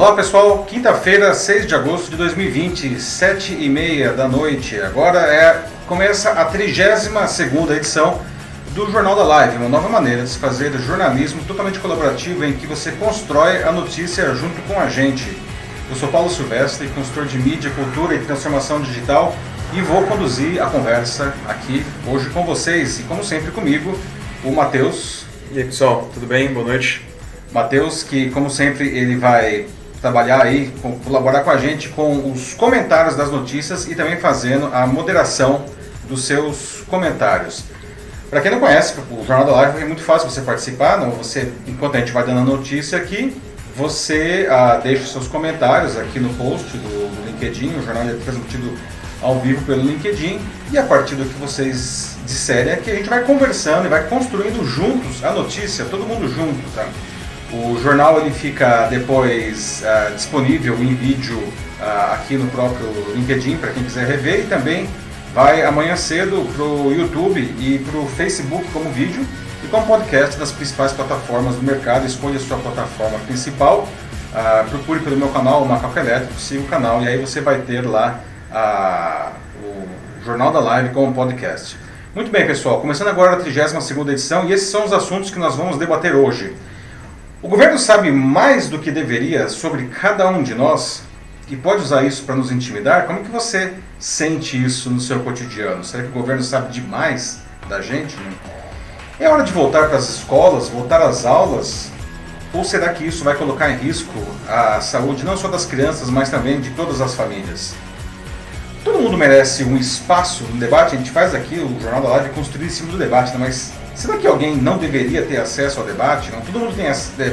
Olá pessoal, quinta-feira, 6 de agosto de 2020, 7h30 da noite. Agora começa a 32ª edição do Jornal da Live, uma nova maneira de se fazer jornalismo totalmente colaborativo em que você constrói a notícia junto com a gente. Eu sou Paulo Silvestre, consultor de mídia, cultura e transformação digital e vou conduzir a conversa aqui hoje com vocês e como sempre comigo, o Matheus. E aí pessoal, tudo bem? Boa noite. Matheus, que como sempre ele vai trabalhar aí, colaborar com a gente com os comentários das notícias e também fazendo a moderação dos seus comentários. Para quem não conhece, o Jornal da Live é muito fácil você participar, não? Enquanto a gente vai dando a notícia aqui, você deixa os seus comentários aqui no post do LinkedIn, o jornal é transmitido ao vivo pelo LinkedIn, e a partir do que vocês disserem aqui, a gente vai conversando e vai construindo juntos a notícia, todo mundo junto, tá? O jornal ele fica depois disponível em vídeo aqui no próprio LinkedIn para quem quiser rever, e também vai amanhã cedo para o YouTube e para o Facebook como vídeo e como podcast nas principais plataformas do mercado. Escolha a sua plataforma principal, procure pelo meu canal, o Macaco Elétrico, siga o canal e aí você vai ter lá o Jornal da Live como podcast. Muito bem pessoal, começando agora a 32ª edição e esses são os assuntos que nós vamos debater hoje. O governo sabe mais do que deveria sobre cada um de nós e pode usar isso para nos intimidar? Como que você sente isso no seu cotidiano? Será que o governo sabe demais da gente? Né? É hora de voltar para as escolas, voltar às aulas? Ou será que isso vai colocar em risco a saúde não só das crianças, mas também de todas as famílias? Todo mundo merece um espaço no debate. A gente faz aqui o Jornal da Live construído em cima do debate, né? Mas será que alguém não deveria ter acesso ao debate? Não? Todo mundo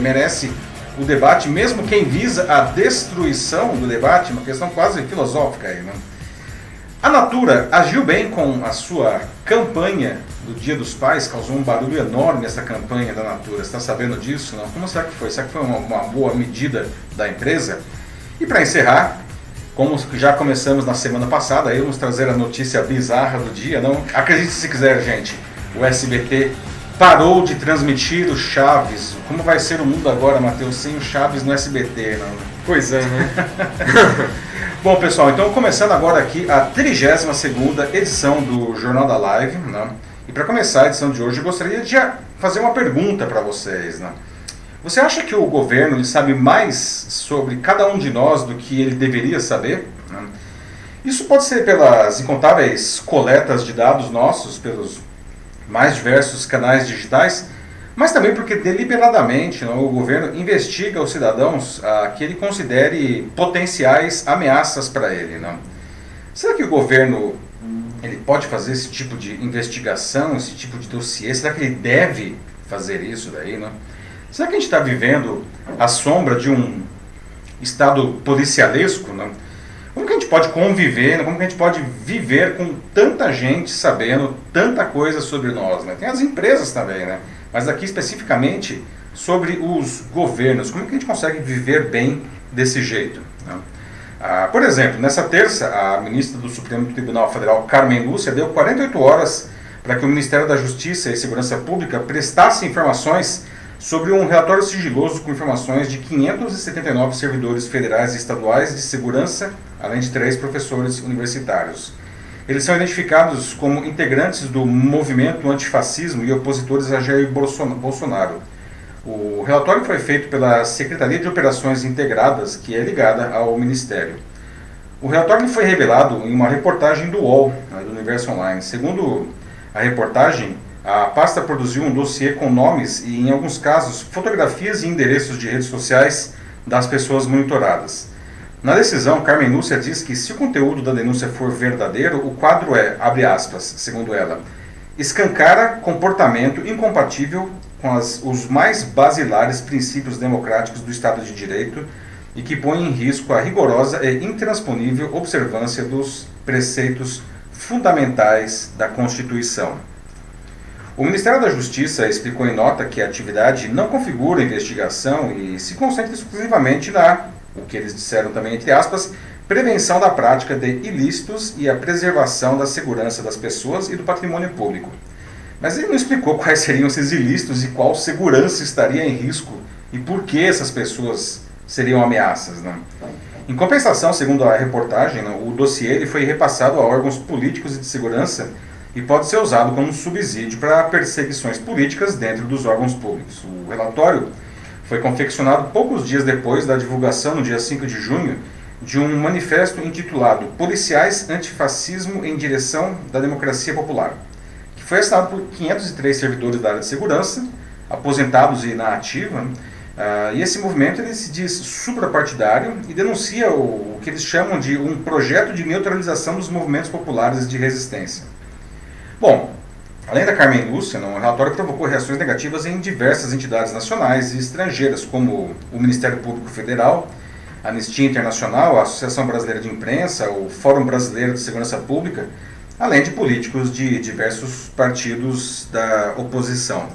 merece o debate, mesmo quem visa a destruição do debate, uma questão quase filosófica aí, né? A Natura agiu bem com a sua campanha do Dia dos Pais, causou um barulho enorme essa campanha da Natura. Você está sabendo disso? Não? Como será que foi? Será que foi uma boa medida da empresa? E para encerrar, como já começamos na semana passada, aí vamos trazer a notícia bizarra do dia. Não acredite se quiser, gente. O SBT parou de transmitir o Chaves. Como vai ser o mundo agora, Matheus, sem o Chaves no SBT? Não? Pois é, né? Bom, pessoal, então começando agora aqui a 32ª edição do Jornal da Live. Né? E para começar a edição de hoje, eu gostaria de fazer uma pergunta para vocês. Né? Você acha que o governo ele sabe mais sobre cada um de nós do que ele deveria saber? Né? Isso pode ser pelas incontáveis coletas de dados nossos, pelos mais diversos canais digitais, mas também porque deliberadamente o governo investiga os cidadãos que ele considere potenciais ameaças para ele. Não? Será que o governo ele pode fazer esse tipo de investigação, esse tipo de dossiê? Será que ele deve fazer isso daí? Não? Será que a gente está vivendo à sombra de um estado policialesco? Não? Como que a gente pode conviver, como que a gente pode viver com tanta gente sabendo tanta coisa sobre nós? Né? Tem as empresas também, né? Mas aqui especificamente sobre os governos. Como que a gente consegue viver bem desse jeito? Né? Por exemplo, nessa terça, a ministra do Supremo Tribunal Federal, Carmen Lúcia, deu 48 horas para que o Ministério da Justiça e Segurança Pública prestasse informações sobre um relatório sigiloso com informações de 579 servidores federais e estaduais de segurança, além de 3 professores universitários. Eles são identificados como integrantes do movimento antifascismo e opositores a Jair Bolsonaro. O relatório foi feito pela Secretaria de Operações Integradas, que é ligada ao Ministério. O relatório foi revelado em uma reportagem do UOL, do Universo Online. Segundo a reportagem, a pasta produziu um dossiê com nomes e, em alguns casos, fotografias e endereços de redes sociais das pessoas monitoradas. Na decisão, Carmen Lúcia diz que se o conteúdo da denúncia for verdadeiro, o quadro é, abre aspas, segundo ela, escancara comportamento incompatível com os mais basilares princípios democráticos do Estado de Direito e que põe em risco a rigorosa e intransponível observância dos preceitos fundamentais da Constituição. O Ministério da Justiça explicou em nota que a atividade não configura investigação e se concentra exclusivamente o que eles disseram também, entre aspas, prevenção da prática de ilícitos e a preservação da segurança das pessoas e do patrimônio público. Mas ele não explicou quais seriam esses ilícitos e qual segurança estaria em risco e por que essas pessoas seriam ameaças. Né? Em compensação, segundo a reportagem, né, o dossiê ele foi repassado a órgãos políticos e de segurança e pode ser usado como subsídio para perseguições políticas dentro dos órgãos públicos. O relatório foi confeccionado poucos dias depois da divulgação, no dia 5 de junho, de um manifesto intitulado Policiais Antifascismo em Direção da Democracia Popular, que foi assinado por 503 servidores da área de segurança, aposentados e na ativa. E esse movimento ele se diz suprapartidário e denuncia o que eles chamam de um projeto de neutralização dos movimentos populares de resistência. Bom, além da Carmen Lúcia, o relatório provocou reações negativas em diversas entidades nacionais e estrangeiras, como o Ministério Público Federal, a Anistia Internacional, a Associação Brasileira de Imprensa, o Fórum Brasileiro de Segurança Pública, além de políticos de diversos partidos da oposição.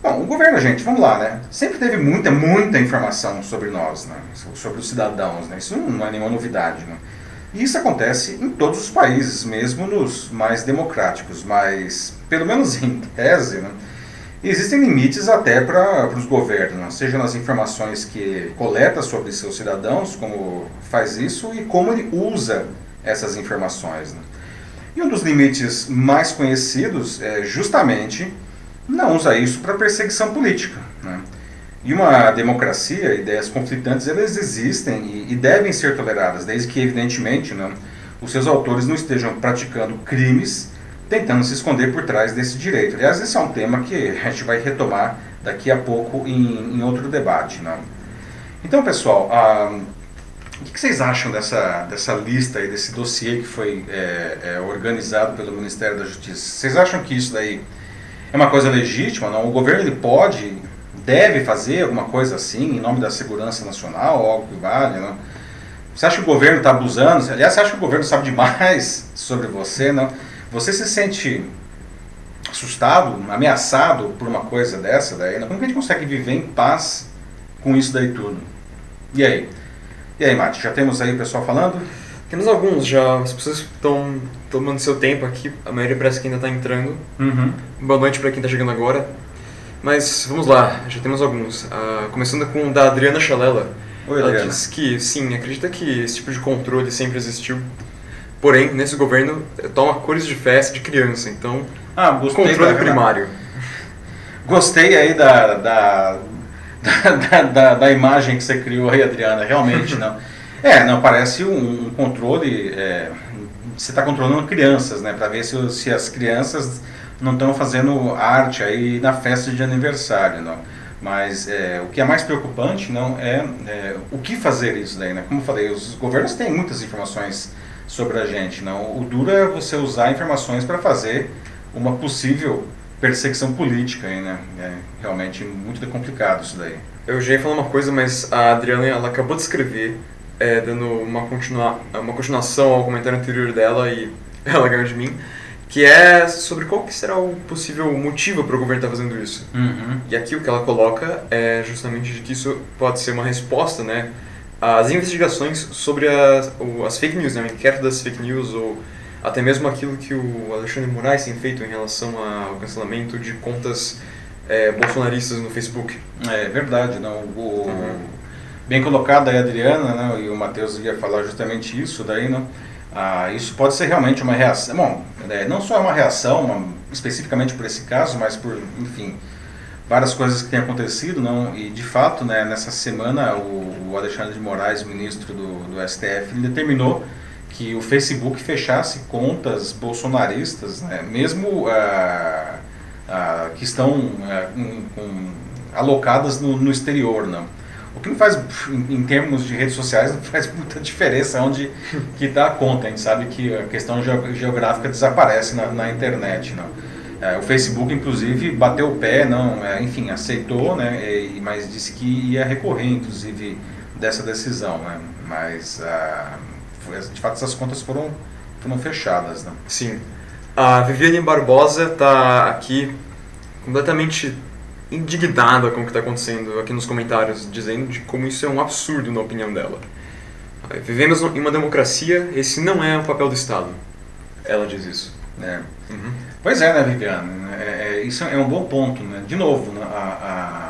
Bom, o governo, gente, vamos lá, né? Sempre teve muita informação sobre nós, né? Sobre os cidadãos, né? Isso não é nenhuma novidade, né? E isso acontece em todos os países, mesmo nos mais democráticos, mas, pelo menos em tese, né? Existem limites até para os governos, né? Seja nas informações que coleta sobre seus cidadãos, como faz isso, e como ele usa essas informações, né? E um dos limites mais conhecidos é justamente não usar isso para perseguição política, né? E uma democracia, ideias conflitantes, elas existem e devem ser toleradas, desde que, evidentemente, né, os seus autores não estejam praticando crimes, tentando se esconder por trás desse direito. Aliás, esse é um tema que a gente vai retomar daqui a pouco em outro debate. Né? Então, pessoal, o que vocês acham dessa lista aí, desse dossiê que foi organizado pelo Ministério da Justiça? Vocês acham que isso daí é uma coisa legítima? Não? O governo ele deve fazer alguma coisa assim, em nome da segurança nacional, ou algo que vale? Não? Você acha que o governo está abusando? Aliás, você acha que o governo sabe demais sobre você? Não? Você se sente assustado, ameaçado por uma coisa dessa daí? Como que a gente consegue viver em paz com isso daí tudo? E aí? E aí, Mati, já temos aí o pessoal falando? Temos alguns já, as pessoas estão tomando seu tempo aqui, a maioria parece que ainda está entrando. Uhum. Boa noite para quem está chegando agora. Mas vamos lá, já temos alguns. Começando com o da Adriana Chalela. Oi, Ela Adriana. diz que, sim, acredita que esse tipo de controle sempre existiu. Porém, nesse governo, toma cores de festa de criança, então, Gostei controle primário. Gostei aí da imagem que você criou aí, Adriana, realmente, não. Não, parece um controle, você está controlando crianças, né, para ver se as crianças não estão fazendo arte aí na festa de aniversário, não. Mas o que é mais preocupante não é o que fazer isso daí, né? Como eu falei, os governos têm muitas informações sobre a gente, não. O duro é você usar informações para fazer uma possível perseguição política aí, né? É realmente muito complicado isso daí. Eu já ia falar uma coisa, mas a Adriana ela acabou de escrever, dando uma continuação ao comentário anterior dela e ela ganhou de mim, que é sobre qual que será o possível motivo para o governo estar fazendo isso. Uhum. E aqui o que ela coloca é justamente de que isso pode ser uma resposta, né, às investigações sobre as fake news, né, o inquérito das fake news, ou até mesmo aquilo que o Alexandre de Moraes tem feito em relação ao cancelamento de contas bolsonaristas no Facebook. É verdade, não. Bem colocado aí a Adriana, né, e o Matheus ia falar justamente isso daí, não. Isso pode ser realmente uma reação, bom, não só uma reação, especificamente por esse caso, mas por, enfim, várias coisas que têm acontecido, não? E de fato, né, nessa semana o Alexandre de Moraes, ministro do STF, ele determinou que o Facebook fechasse contas bolsonaristas, né, mesmo que estão alocadas no exterior, não? O que não faz, em termos de redes sociais, não faz muita diferença onde que está a conta. A gente sabe que a questão geográfica desaparece na internet. Não? O Facebook, inclusive, bateu o pé, enfim, aceitou, né, mas disse que ia recorrer, inclusive, dessa decisão. Né? Mas, de fato, essas contas foram fechadas. Né? Sim. A Viviane Barbosa está aqui completamente indignada com o que está acontecendo aqui nos comentários, dizendo de como isso é um absurdo na opinião dela. Vivemos em uma democracia, esse não é o papel do Estado. Ela diz isso. Uhum. Pois é, né, Viviane? Isso é um bom ponto. Né? De novo, né?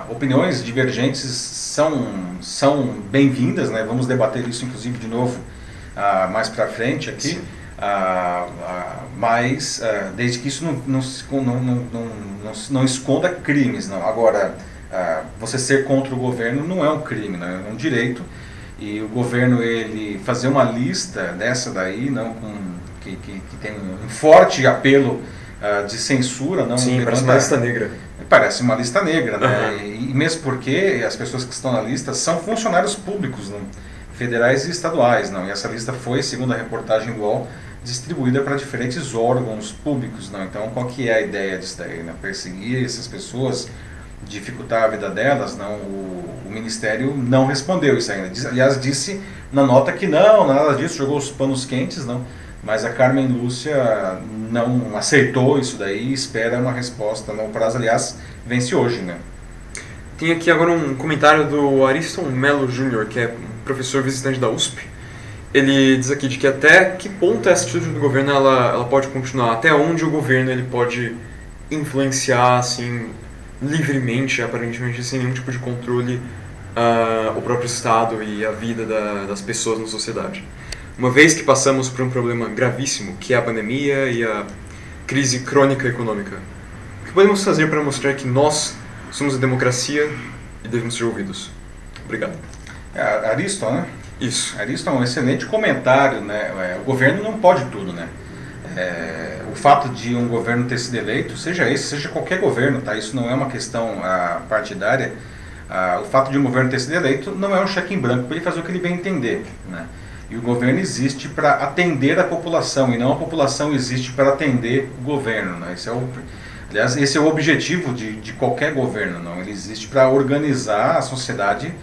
Opiniões divergentes são bem-vindas, né? Vamos debater isso, inclusive, de novo mais para frente aqui. Mas desde que isso não esconda crimes, não. Agora, você ser contra o governo não é um crime, não, é um direito. E o governo, ele fazer uma lista dessa daí, não, que tem um forte apelo de censura, não. Sim, parece uma lista negra. Parece uma lista negra, né? E mesmo porque as pessoas que estão na lista são funcionários públicos, não? Federais e estaduais, não. E essa lista foi, segundo a reportagem do UOL, distribuída para diferentes órgãos públicos, não. Então, qual que é a ideia disso daí, né? Perseguir essas pessoas, dificultar a vida delas, não. O Ministério não respondeu isso ainda. Aliás, disse na nota que não, nada disso, jogou os panos quentes, não. Mas a Carmen Lúcia não aceitou isso daí e espera uma resposta no prazo. Aliás, vence hoje, né? Tem aqui agora um comentário do Ariston Melo Jr., que é um professor visitante da USP. Ele diz aqui de que até que ponto essa atitude do governo ela pode continuar, até onde o governo ele pode influenciar assim, livremente, aparentemente sem nenhum tipo de controle, o próprio Estado e a vida das pessoas na sociedade. Uma vez que passamos por um problema gravíssimo, que é a pandemia e a crise crônica econômica, o que podemos fazer para mostrar que nós somos a democracia e devemos ser ouvidos? Obrigado. Ariston, né? Isso. Ariston é um excelente comentário, né? O governo não pode tudo, né? O fato de um governo ter sido eleito, seja esse, seja qualquer governo, tá? Isso não é uma questão partidária. O fato de um governo ter sido eleito não é um cheque em branco para ele fazer o que ele bem entender, né? E o governo existe para atender a população, e não a população existe para atender o governo, né? Aliás, esse é o objetivo de qualquer governo, não? Ele existe para organizar a sociedade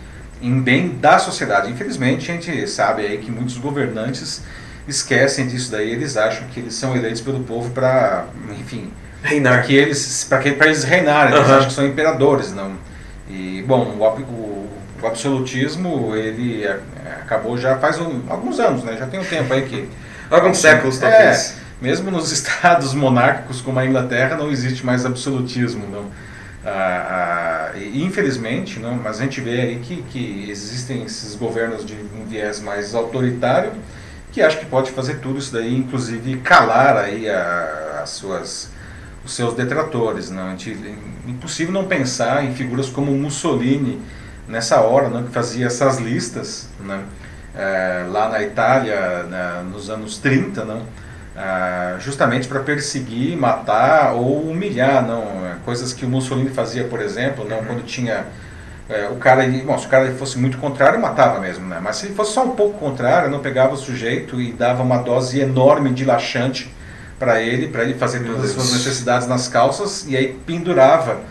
em bem da sociedade. Infelizmente, a gente sabe aí que muitos governantes esquecem disso daí, eles acham que eles são eleitos pelo povo para, enfim, reinar. Para eles reinarem, eles acham que são imperadores, não? E, bom, o absolutismo, ele acabou já faz alguns anos, né? Já tem um tempo aí que... Alguns séculos, talvez. Mesmo nos estados monárquicos como a Inglaterra não existe mais absolutismo, não. E, infelizmente, não, mas a gente vê aí que existem esses governos de um viés mais autoritário que acham que pode fazer tudo isso daí, inclusive calar aí os seus detratores, não. Impossível não pensar em figuras como Mussolini nessa hora, não, que fazia essas listas, né, lá na Itália, nos anos 30, não, justamente para perseguir, matar ou humilhar, não, coisas que o Mussolini fazia, por exemplo, não, quando tinha se o cara fosse muito contrário, matava mesmo, né, mas se ele fosse só um pouco contrário, não, pegava o sujeito e dava uma dose enorme de laxante para ele fazer todas as suas necessidades nas calças, e aí pendurava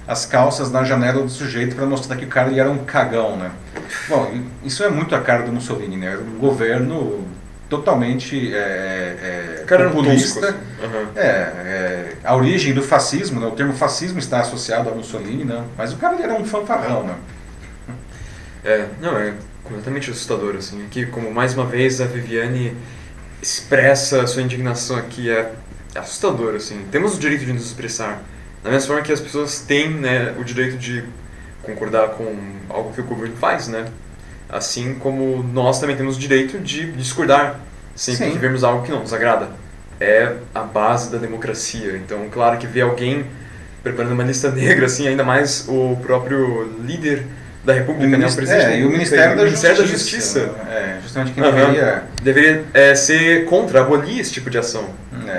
as calças na janela do sujeito para mostrar que o cara ele era um cagão, né? Bom, isso é muito a cara do Mussolini, né? Um governo totalmente populista. A origem do fascismo, né? O termo fascismo está associado a Mussolini, né? Mas o cara ele era um fanfarrão, né? É completamente assustador, assim. Aqui, como mais uma vez a Viviane expressa a sua indignação aqui, é assustador, assim. Temos o direito de nos expressar. Da mesma forma que as pessoas têm, né, o direito de concordar com algo que o governo faz, né? Assim como nós também temos o direito de discordar sempre que vemos algo que não nos agrada. É a base da democracia. Então, claro que ver alguém preparando uma lista negra, assim, ainda mais o próprio líder da República, né, o presidente e o Ministério da Justiça. Justamente quem deveria ser contra, abolir esse tipo de ação.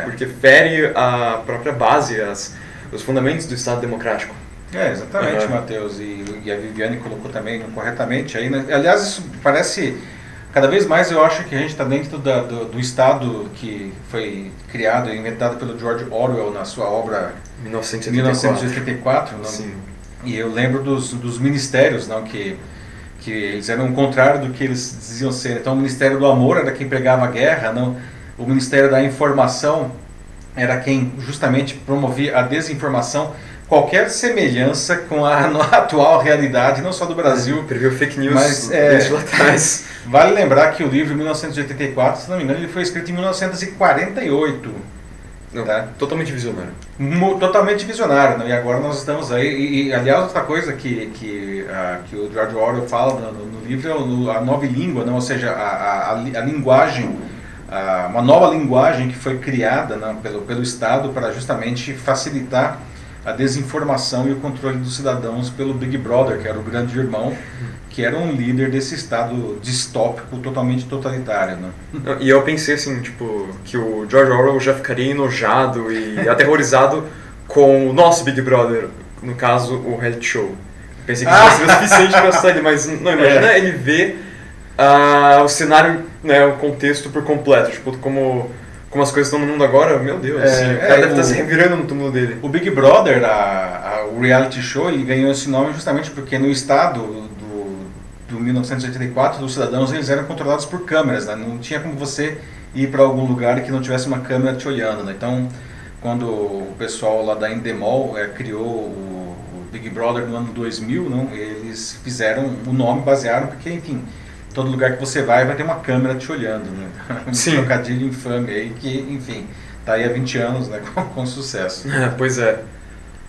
Porque fere a própria base, os fundamentos do Estado democrático. Exatamente, Matheus. E a Viviane colocou também corretamente. Aí, né? Aliás, isso parece... Cada vez mais eu acho que a gente está dentro do Estado que foi criado e inventado pelo George Orwell na sua obra 1984. Não? Sim. E eu lembro dos ministérios, não, que eles eram o contrário do que eles diziam ser. Então, o Ministério do Amor era quem pregava a guerra, não? O Ministério da Informação era quem justamente promovia a desinformação. Qualquer semelhança com a atual realidade, não só do Brasil. Previu fake news desde lá atrás. Vale lembrar que o livro 1984, se não me engano, ele foi escrito em 1948. Não, tá? totalmente visionário. Totalmente visionário, né? E agora nós estamos aí, aliás, outra coisa que o George Orwell fala no livro é a nova língua, né? Ou seja, a linguagem, uma nova linguagem que foi criada, né, pelo Estado para justamente facilitar a desinformação e o controle dos cidadãos pelo Big Brother, que era o grande irmão, que era um líder desse Estado distópico, totalmente totalitário, né? E eu pensei assim, tipo, que o George Orwell já ficaria enojado e aterrorizado com o nosso Big Brother, no caso, o reality show. Pensei que isso seria o suficiente para assustar ele, mas não, imagina ele ver o cenário, né, o contexto por completo, tipo, como as coisas estão no mundo agora, meu Deus, o cara deve estar se revirando no túmulo dele. O Big Brother, o reality show, ele ganhou esse nome justamente porque no estado do 1984, os cidadãos eles eram controlados por câmeras, né? Não tinha como você ir para algum lugar que não tivesse uma câmera te olhando, né? Então, quando o pessoal lá da Endemol criou o Big Brother no ano 2000, não, eles fizeram o nome, basearam, porque, enfim, todo lugar que você vai ter uma câmera te olhando, né? Um trocadilho infame aí que, enfim, tá aí há 20 anos, né, com sucesso. Pois é.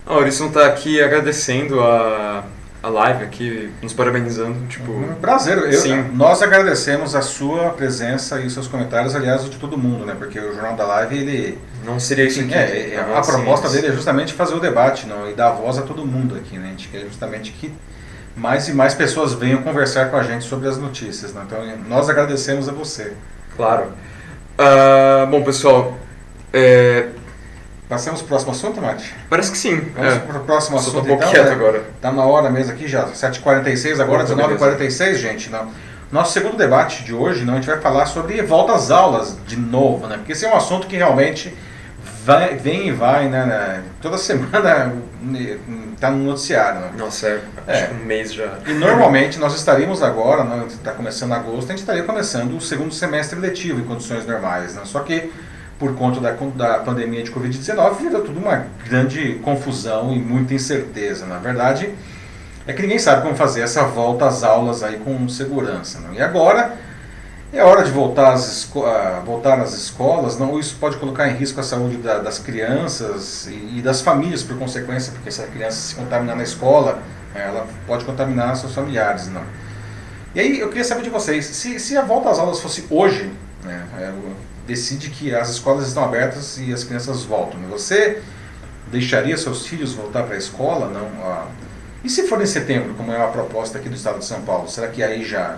A Aurisson tá aqui agradecendo a live aqui, nos parabenizando, tipo... Prazer, nós agradecemos a sua presença e os seus comentários, aliás, de todo mundo, né, porque o Jornal da Live, ele... Não seria isso aqui. A proposta dele é justamente fazer o debate, não, e dar voz a todo mundo aqui, né, a gente quer justamente que mais e mais pessoas venham conversar com a gente sobre as notícias, né? Então nós agradecemos a você. Claro. Bom, pessoal, passamos para o próximo assunto, Mate? Parece que sim. Vamos para o próximo assunto. Estou um pouco quieto agora. Está na hora mesmo aqui já, 7h46, agora 19h46, gente. Não. Nosso segundo debate de hoje, não, a gente vai falar sobre volta às aulas de novo, né? Porque esse é um assunto que realmente vem e vai, né? Toda semana está no noticiário. Né? Nossa, acho que um mês já. E normalmente nós estaríamos agora, né, está começando agosto, a gente estaria começando o segundo semestre letivo em condições normais. Né? Só que por conta da pandemia de Covid-19 virou tudo uma grande confusão e muita incerteza. Na verdade, é que ninguém sabe como fazer essa volta às aulas aí com segurança. Né? E agora é hora de voltar às escolas, não, isso pode colocar em risco a saúde das crianças e das famílias por consequência, porque se a criança se contaminar na escola, ela pode contaminar seus familiares. Não. E aí eu queria saber de vocês, se a volta às aulas fosse hoje, né, decide que as escolas estão abertas e as crianças voltam, né, você deixaria seus filhos voltar para a escola? Não? E se for em setembro, como é a proposta aqui do estado de São Paulo, será que aí já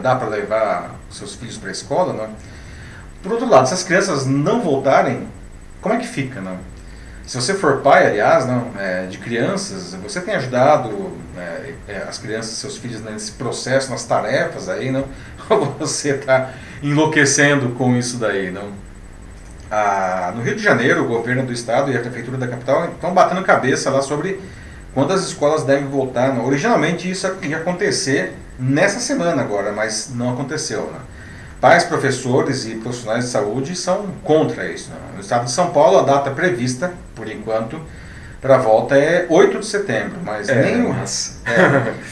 dá para levar seus filhos para a escola? Não? Por outro lado, se as crianças não voltarem, como é que fica? Não? Se você for pai, aliás, não, de crianças, você tem ajudado as crianças, seus filhos nesse processo, nas tarefas aí, não? Ou você está enlouquecendo com isso daí? Não? No Rio de Janeiro, o governo do estado e a prefeitura da capital estão batendo cabeça lá sobre quando as escolas devem voltar. Não? Originalmente isso ia acontecer nessa semana agora, mas não aconteceu. Né? Pais, professores e profissionais de saúde são contra isso. Né? No estado de São Paulo, a data prevista, por enquanto, para a volta é 8 de setembro, mas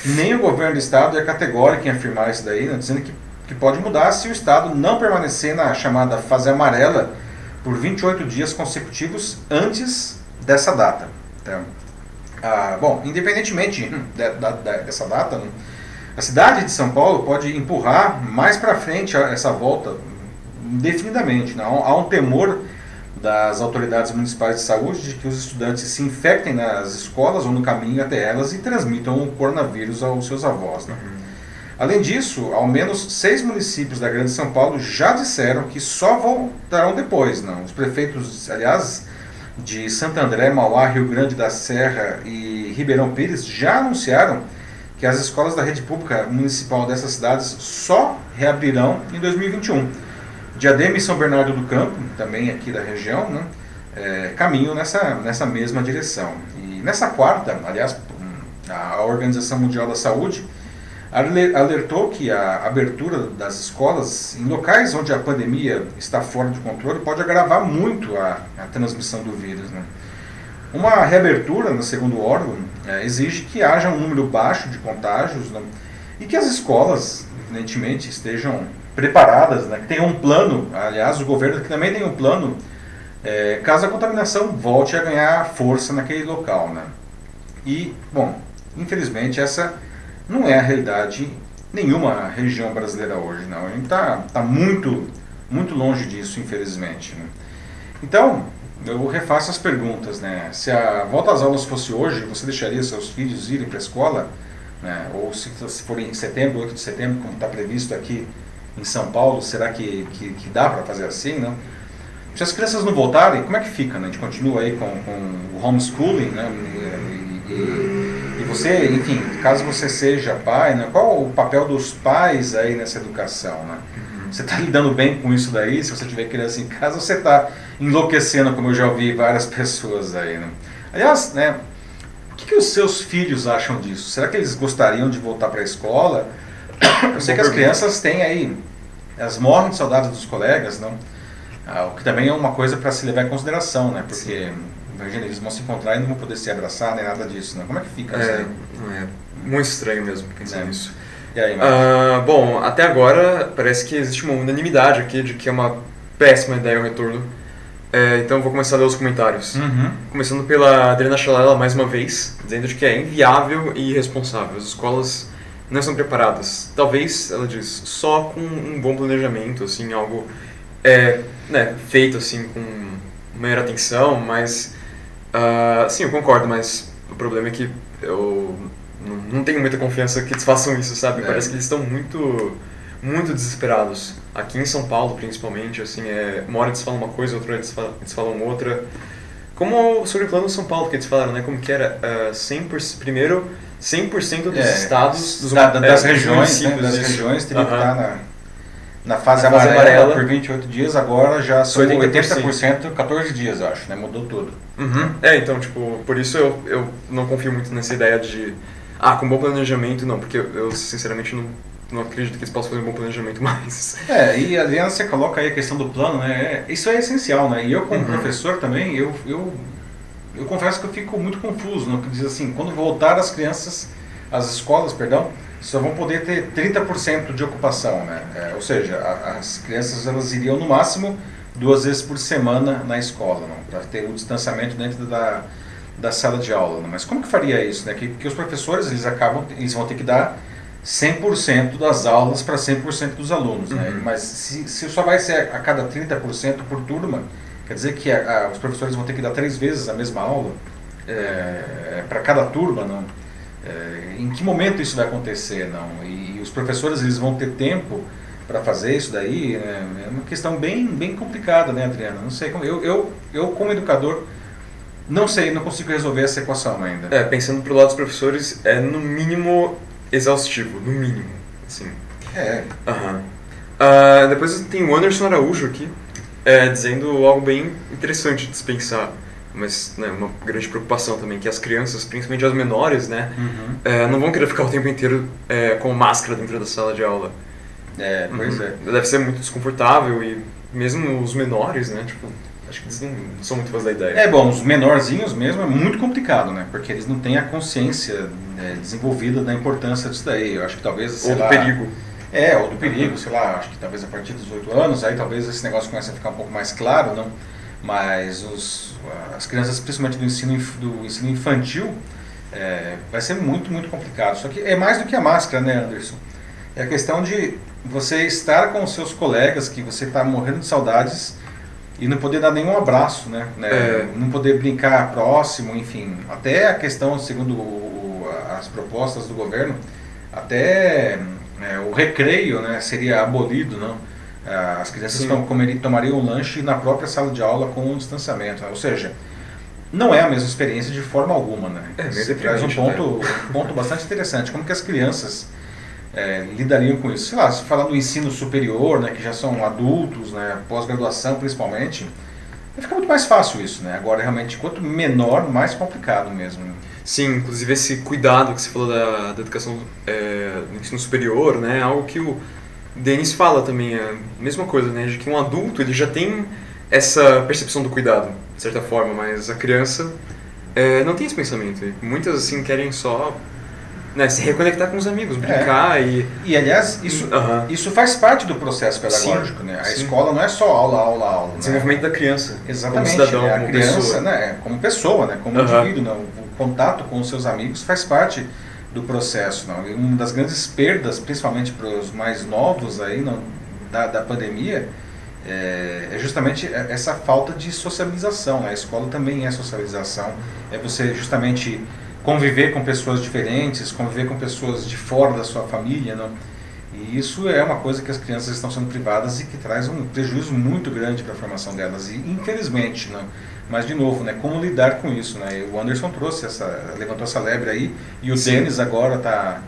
nem o governo do estado é categórico em afirmar isso daí, né? Dizendo que pode mudar se o estado não permanecer na chamada fase amarela por 28 dias consecutivos antes dessa data. Tá? Bom, independentemente dessa data, né, a cidade de São Paulo pode empurrar mais para frente essa volta indefinidamente. Né? Há um temor das autoridades municipais de saúde de que os estudantes se infectem nas escolas ou no caminho até elas e transmitam o coronavírus aos seus avós. Né? Além disso, ao menos 6 municípios da Grande São Paulo já disseram que só voltarão depois. Não? Os prefeitos, aliás, de Santo André, Mauá, Rio Grande da Serra e Ribeirão Pires já anunciaram que as escolas da rede pública municipal dessas cidades só reabrirão em 2021. Diadema e São Bernardo do Campo, também aqui da região, né, caminham nessa mesma direção. E nessa quarta, aliás, a Organização Mundial da Saúde alertou que a abertura das escolas em locais onde a pandemia está fora de controle pode agravar muito a transmissão do vírus. Né? Uma reabertura, no segundo o órgão, exige que haja um número baixo de contágios, né? E que as escolas, evidentemente, estejam preparadas, né? Que tenham um plano, aliás, o governo que também tem um plano caso a contaminação volte a ganhar força naquele local, né? E, bom, infelizmente essa não é a realidade em nenhuma região brasileira hoje, não. A gente está muito, muito longe disso, infelizmente, né? Então, eu refaço as perguntas, né? Se a volta às aulas fosse hoje, você deixaria seus filhos irem para a escola? Né? Ou se for em setembro, 8 de setembro, como está previsto aqui em São Paulo, será que dá para fazer assim, né? Se as crianças não voltarem, como é que fica, né? A gente continua aí com o homeschooling, né? E você, enfim, caso você seja pai, né? Qual o papel dos pais aí nessa educação, né? Você está lidando bem com isso daí? Se você tiver criança em casa, você está enlouquecendo, como eu já ouvi várias pessoas aí, né? Aliás, né? O que os seus filhos acham disso? Será que eles gostariam de voltar para a escola? Eu sei que as crianças têm aí, elas morrem de saudade dos colegas, não? O que também é uma coisa para se levar em consideração, né? Porque, imagina, eles vão se encontrar e não vão poder se abraçar, nem nada disso, né? Como é que fica isso aí? É muito estranho mesmo pensar nisso. E aí, bom, até agora parece que existe uma unanimidade aqui de que é uma péssima ideia o retorno. Então vou começar a ler os comentários. Começando pela Adriana Chalela mais uma vez, dizendo de que é inviável e irresponsável. As escolas não estão preparadas. Talvez, ela diz, só com um bom planejamento, assim, algo feito assim com maior atenção, mas sim, eu concordo, mas o problema é que eu não tenho muita confiança que eles façam isso, sabe? Parece que eles estão muito, muito desesperados. Aqui em São Paulo, principalmente, assim, uma hora eles falam uma coisa, outra hora eles falam outra. Como sobre o plano de São Paulo, que eles falaram, né? Como que era 100%, primeiro 100% dos estados, das regiões, né? Das regiões teria que estar na fase amarela por 28 dias, agora já são 80%, 14 dias, eu acho, né? Mudou tudo. Então, tipo, por isso eu não confio muito nessa ideia de com bom planejamento, não, porque eu sinceramente não acredito que eles possam fazer um bom planejamento mais. E Adriana, você coloca aí a questão do plano, né? Isso é essencial, né? E eu como professor também, eu confesso que eu fico muito confuso, né? Porque diz assim, quando voltar as escolas, só vão poder ter 30% de ocupação, né? Ou seja, as crianças elas iriam no máximo 2 vezes por semana na escola, para ter o distanciamento dentro da sala de aula. Né? Mas como que faria isso? Né? Que os professores eles vão ter que dar 100% das aulas para 100% dos alunos. Né? Mas se só vai ser a cada 30% por turma, quer dizer que os professores vão ter que dar 3 vezes a mesma aula para cada turma, não? Em que momento isso vai acontecer, não? E os professores eles vão ter tempo para fazer isso daí? É uma questão bem, bem complicada, né, Adriana? Não sei como eu como educador não consigo resolver essa equação ainda. Pensando pro lado dos professores, é no mínimo exaustivo, no mínimo, assim. Depois tem o Anderson Araújo aqui, dizendo algo bem interessante de se pensar. Mas uma grande preocupação também, que as crianças, principalmente as menores, né, não vão querer ficar o tempo inteiro com máscara dentro da sala de aula. Pois é. Deve ser muito desconfortável e mesmo os menores, né, tipo, acho que eles não são muito fãs da ideia. Bom, os menorzinhos mesmo é muito complicado, né, porque eles não têm a consciência desenvolvida da importância disso daí. Eu acho que talvez, ou do perigo. Ou do perigo, sei lá, acho que talvez a partir dos 8 anos, aí talvez esse negócio comece a ficar um pouco mais claro, não? Mas as crianças, principalmente do ensino infantil, vai ser muito, muito complicado. Só que é mais do que a máscara, né, Anderson? É a questão de você estar com os seus colegas, que você está morrendo de saudades, e não poder dar nenhum abraço, né? Não poder brincar próximo, enfim. Até a questão, segundo as propostas do governo, até o recreio, né, seria abolido, não? As crianças tomariam um lanche na própria sala de aula com um distanciamento, né? Ou seja, não é a mesma experiência de forma alguma, né? Você traz um ponto bastante interessante, como que as crianças lidariam com isso. Sei lá, se falar do ensino superior, né, que já são adultos, né, pós-graduação principalmente, vai ficar muito mais fácil isso, né? Agora, realmente, quanto menor, mais complicado mesmo. Né? Sim, inclusive esse cuidado que você falou da educação no ensino superior, né, algo que o Denis fala também, a mesma coisa, né, de que um adulto ele já tem essa percepção do cuidado, de certa forma, mas a criança não tem esse pensamento. E muitas, assim, querem só né, se reconectar com os amigos, brincar E aliás, isso faz parte do processo pedagógico, sim, né? A sim. escola não é só aula, aula, aula. Desenvolvimento da criança. Exatamente. Como cidadão, a como criança, pessoa. né, como pessoa, né, como indivíduo, né? O contato com os seus amigos faz parte do processo, não? E uma das grandes perdas, principalmente para os mais novos aí, não, da pandemia, é justamente essa falta de socialização, né? A escola também é socialização, é você justamente conviver com pessoas diferentes, conviver com pessoas de fora da sua família, não? E isso é uma coisa que as crianças estão sendo privadas e que traz um prejuízo muito grande para a formação delas, e infelizmente, não? Mas de novo, né, como lidar com isso, né? O Anderson levantou essa lebre aí, e o Denis agora está...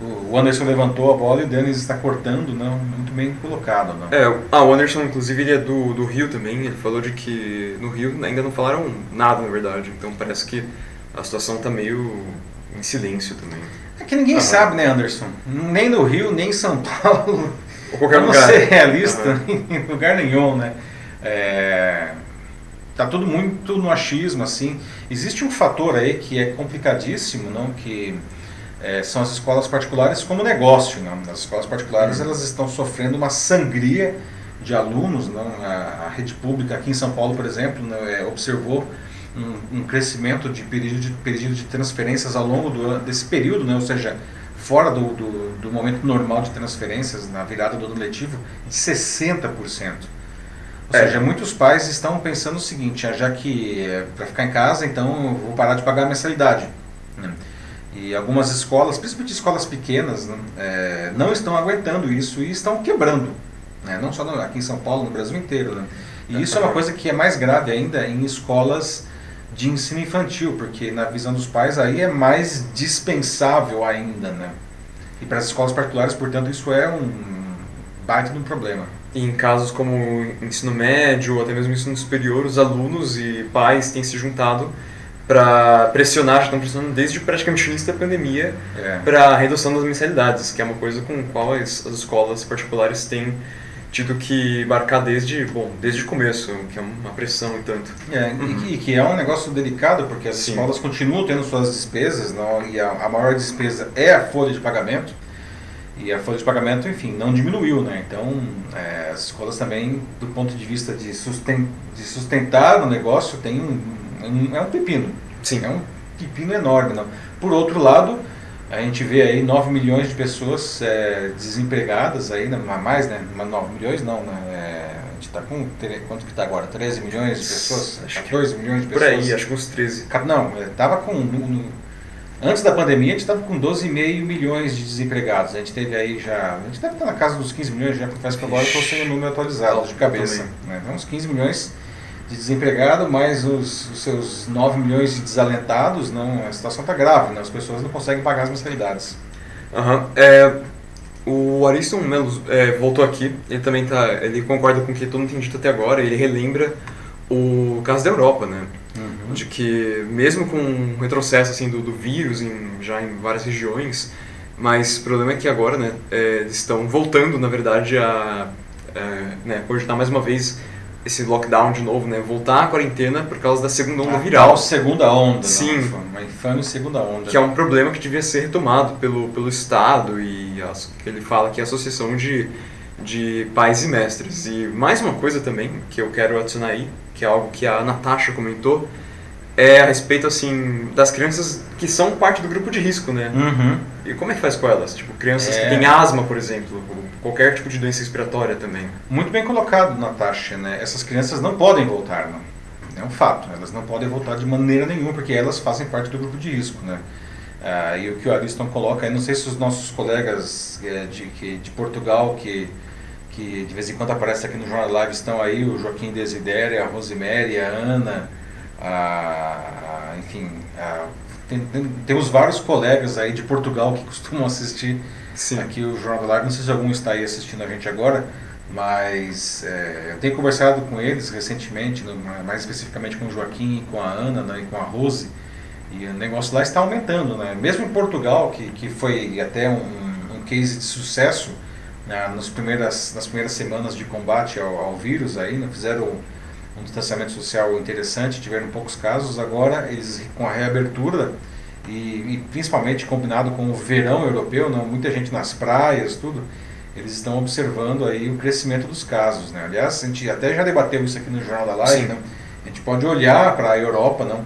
O Anderson levantou a bola e o Denis está cortando, não, muito bem colocado. Não. O Anderson, inclusive, ele é do Rio também. Ele falou de que no Rio ainda não falaram nada, na verdade. Então parece que a situação está meio em silêncio também. É que ninguém sabe, né, Anderson? Nem no Rio, nem em São Paulo. Ou qualquer lugar. Vamos ser realista, em lugar nenhum, né? Tá tudo muito no achismo, assim. Existe um fator aí que é complicadíssimo, não? Que são as escolas particulares como negócio, não? As escolas particulares elas estão sofrendo uma sangria de alunos, não? A rede pública aqui em São Paulo, por exemplo, né, observou um crescimento de pedido de transferências ao longo desse período, né? Ou seja, fora do momento normal de transferências, na virada do ano letivo, de 60%. Ou seja, muitos pais estão pensando o seguinte, já que para ficar em casa, então eu vou parar de pagar a mensalidade. Né? E algumas escolas, principalmente escolas pequenas, né, não estão aguentando isso e estão quebrando. Né? Não só aqui em São Paulo, no Brasil inteiro. Né? E isso é uma coisa que é mais grave ainda em escolas de ensino infantil, porque na visão dos pais aí é mais dispensável ainda. Né? E para as escolas particulares, portanto, isso é um baita de um problema. E em casos como ensino médio ou até mesmo ensino superior, os alunos e pais têm se juntado para pressionar, já estão pressionando desde praticamente o início da pandemia para a redução das mensalidades, que é uma coisa com a qual as escolas particulares têm tido que embarcar desde o começo, que é uma pressão e tanto. E que é um negócio delicado, porque as escolas continuam tendo suas despesas, não, e a maior despesa é a folha de pagamento, e a folha de pagamento, enfim, não diminuiu, né? Então, as escolas também, do ponto de vista de sustentar o negócio, tem é um pepino. Sim. É um pepino enorme. Não? Por outro lado, a gente vê aí 9 milhões de pessoas desempregadas, aí, mais, né? 9 milhões não, né? A gente está com, quanto que está agora? 13 milhões de pessoas? Acho 14 milhões de pessoas? Por aí, acho que uns 13. Não, estava com... Antes da pandemia, a gente estava com 12,5 milhões de desempregados. A gente teve aí já... A gente deve estar na casa dos 15 milhões, já confesso que agora eu estou sem o número atualizado de cabeça. Né? Então, uns 15 milhões de desempregados, mais os seus 9 milhões de desalentados, não, a situação está grave, né? As pessoas não conseguem pagar as mensalidades. O Ariston Melo voltou aqui, ele concorda com o que todo mundo tem dito até agora, ele relembra o caso da Europa, né? De que mesmo com um retrocesso assim, do vírus já em várias regiões, mas o problema é que agora, né, eles estão voltando, na verdade, a cogitar mais uma vez esse lockdown de novo, né, voltar à quarentena por causa da segunda onda viral. Segunda onda, sim, uma infame segunda onda. Que é um problema que devia ser retomado pelo Estado e ele fala que é a associação de pais e mestres. E mais uma coisa também que eu quero adicionar aí, que é algo que a Natasha comentou, é a respeito assim das crianças que são parte do grupo de risco, né? E como é que faz com elas? Tipo, crianças que têm asma, por exemplo, ou qualquer tipo de doença respiratória também. Muito bem colocado, Natasha, né? Essas crianças não podem voltar, não. É um fato, elas não podem voltar de maneira nenhuma, porque elas fazem parte do grupo de risco, né? E o que o Ariston coloca, eu não sei se os nossos colegas de Portugal, que de vez em quando aparecem aqui no Jornal Live, estão aí, o Joaquim Desidério, a Rosemary, a Ana, enfim, temos vários colegas aí de Portugal que costumam assistir aqui o Jornal Live, não sei se algum está aí assistindo a gente agora, mas eu tenho conversado com eles recentemente, mais especificamente com o Joaquim, com a Ana, né, e com a Rose, e o negócio lá está aumentando, né? Mesmo em Portugal, que foi até um case de sucesso, nas primeiras semanas de combate ao vírus, aí, né, fizeram um distanciamento social interessante, tiveram poucos casos. Agora, eles, com a reabertura, e principalmente combinado com o verão europeu, não, muita gente nas praias, tudo, eles estão observando aí o crescimento dos casos, né? Aliás, a gente até já debateu isso aqui no Jornal da Live, né? A gente pode olhar para a Europa, não?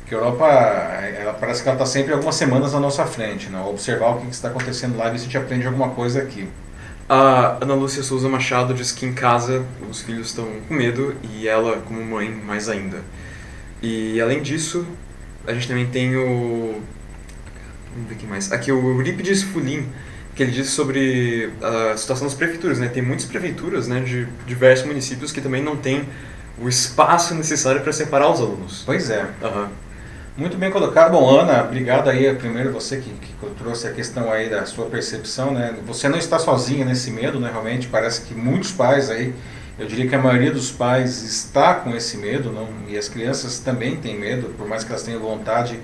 Porque a Europa, ela parece que ela está sempre algumas semanas na nossa frente, não? Observar o que está acontecendo lá e ver se a gente aprende alguma coisa aqui. A Ana Lúcia Souza Machado diz que em casa os filhos estão com medo e ela, como mãe, mais ainda. E além disso, a gente também tem o... Vamos ver quem mais. Aqui o Eurípides Fulim, que ele diz sobre a situação das prefeituras, né? Tem muitas prefeituras, né, de diversos municípios que também não têm o espaço necessário para separar os alunos. Pois é. Uhum. Muito bem colocado. Bom, Ana, obrigado aí, primeiro você que trouxe a questão aí da sua percepção, né? Você não está sozinha nesse medo, né? Realmente parece que muitos pais aí, eu diria que a maioria dos pais está com esse medo, não? E as crianças também têm medo, por mais que elas tenham vontade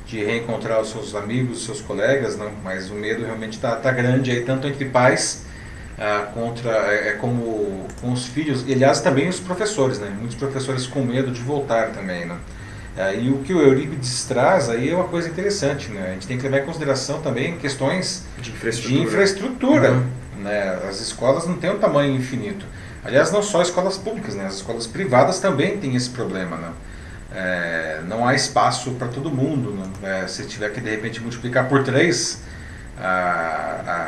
de reencontrar os seus amigos, os seus colegas, não? Mas o medo realmente está grande aí, tanto entre pais como com os filhos, e aliás também os professores, né? Muitos professores com medo de voltar também, né? E o que o Eurípides traz aí é uma coisa interessante, né? A gente tem que levar em consideração também questões de infraestrutura. Uhum. Né? As escolas não têm um tamanho infinito. Aliás, não só escolas públicas, né? As escolas privadas também têm esse problema, né? Não há espaço para todo mundo. Né? Se tiver que de repente multiplicar por 3,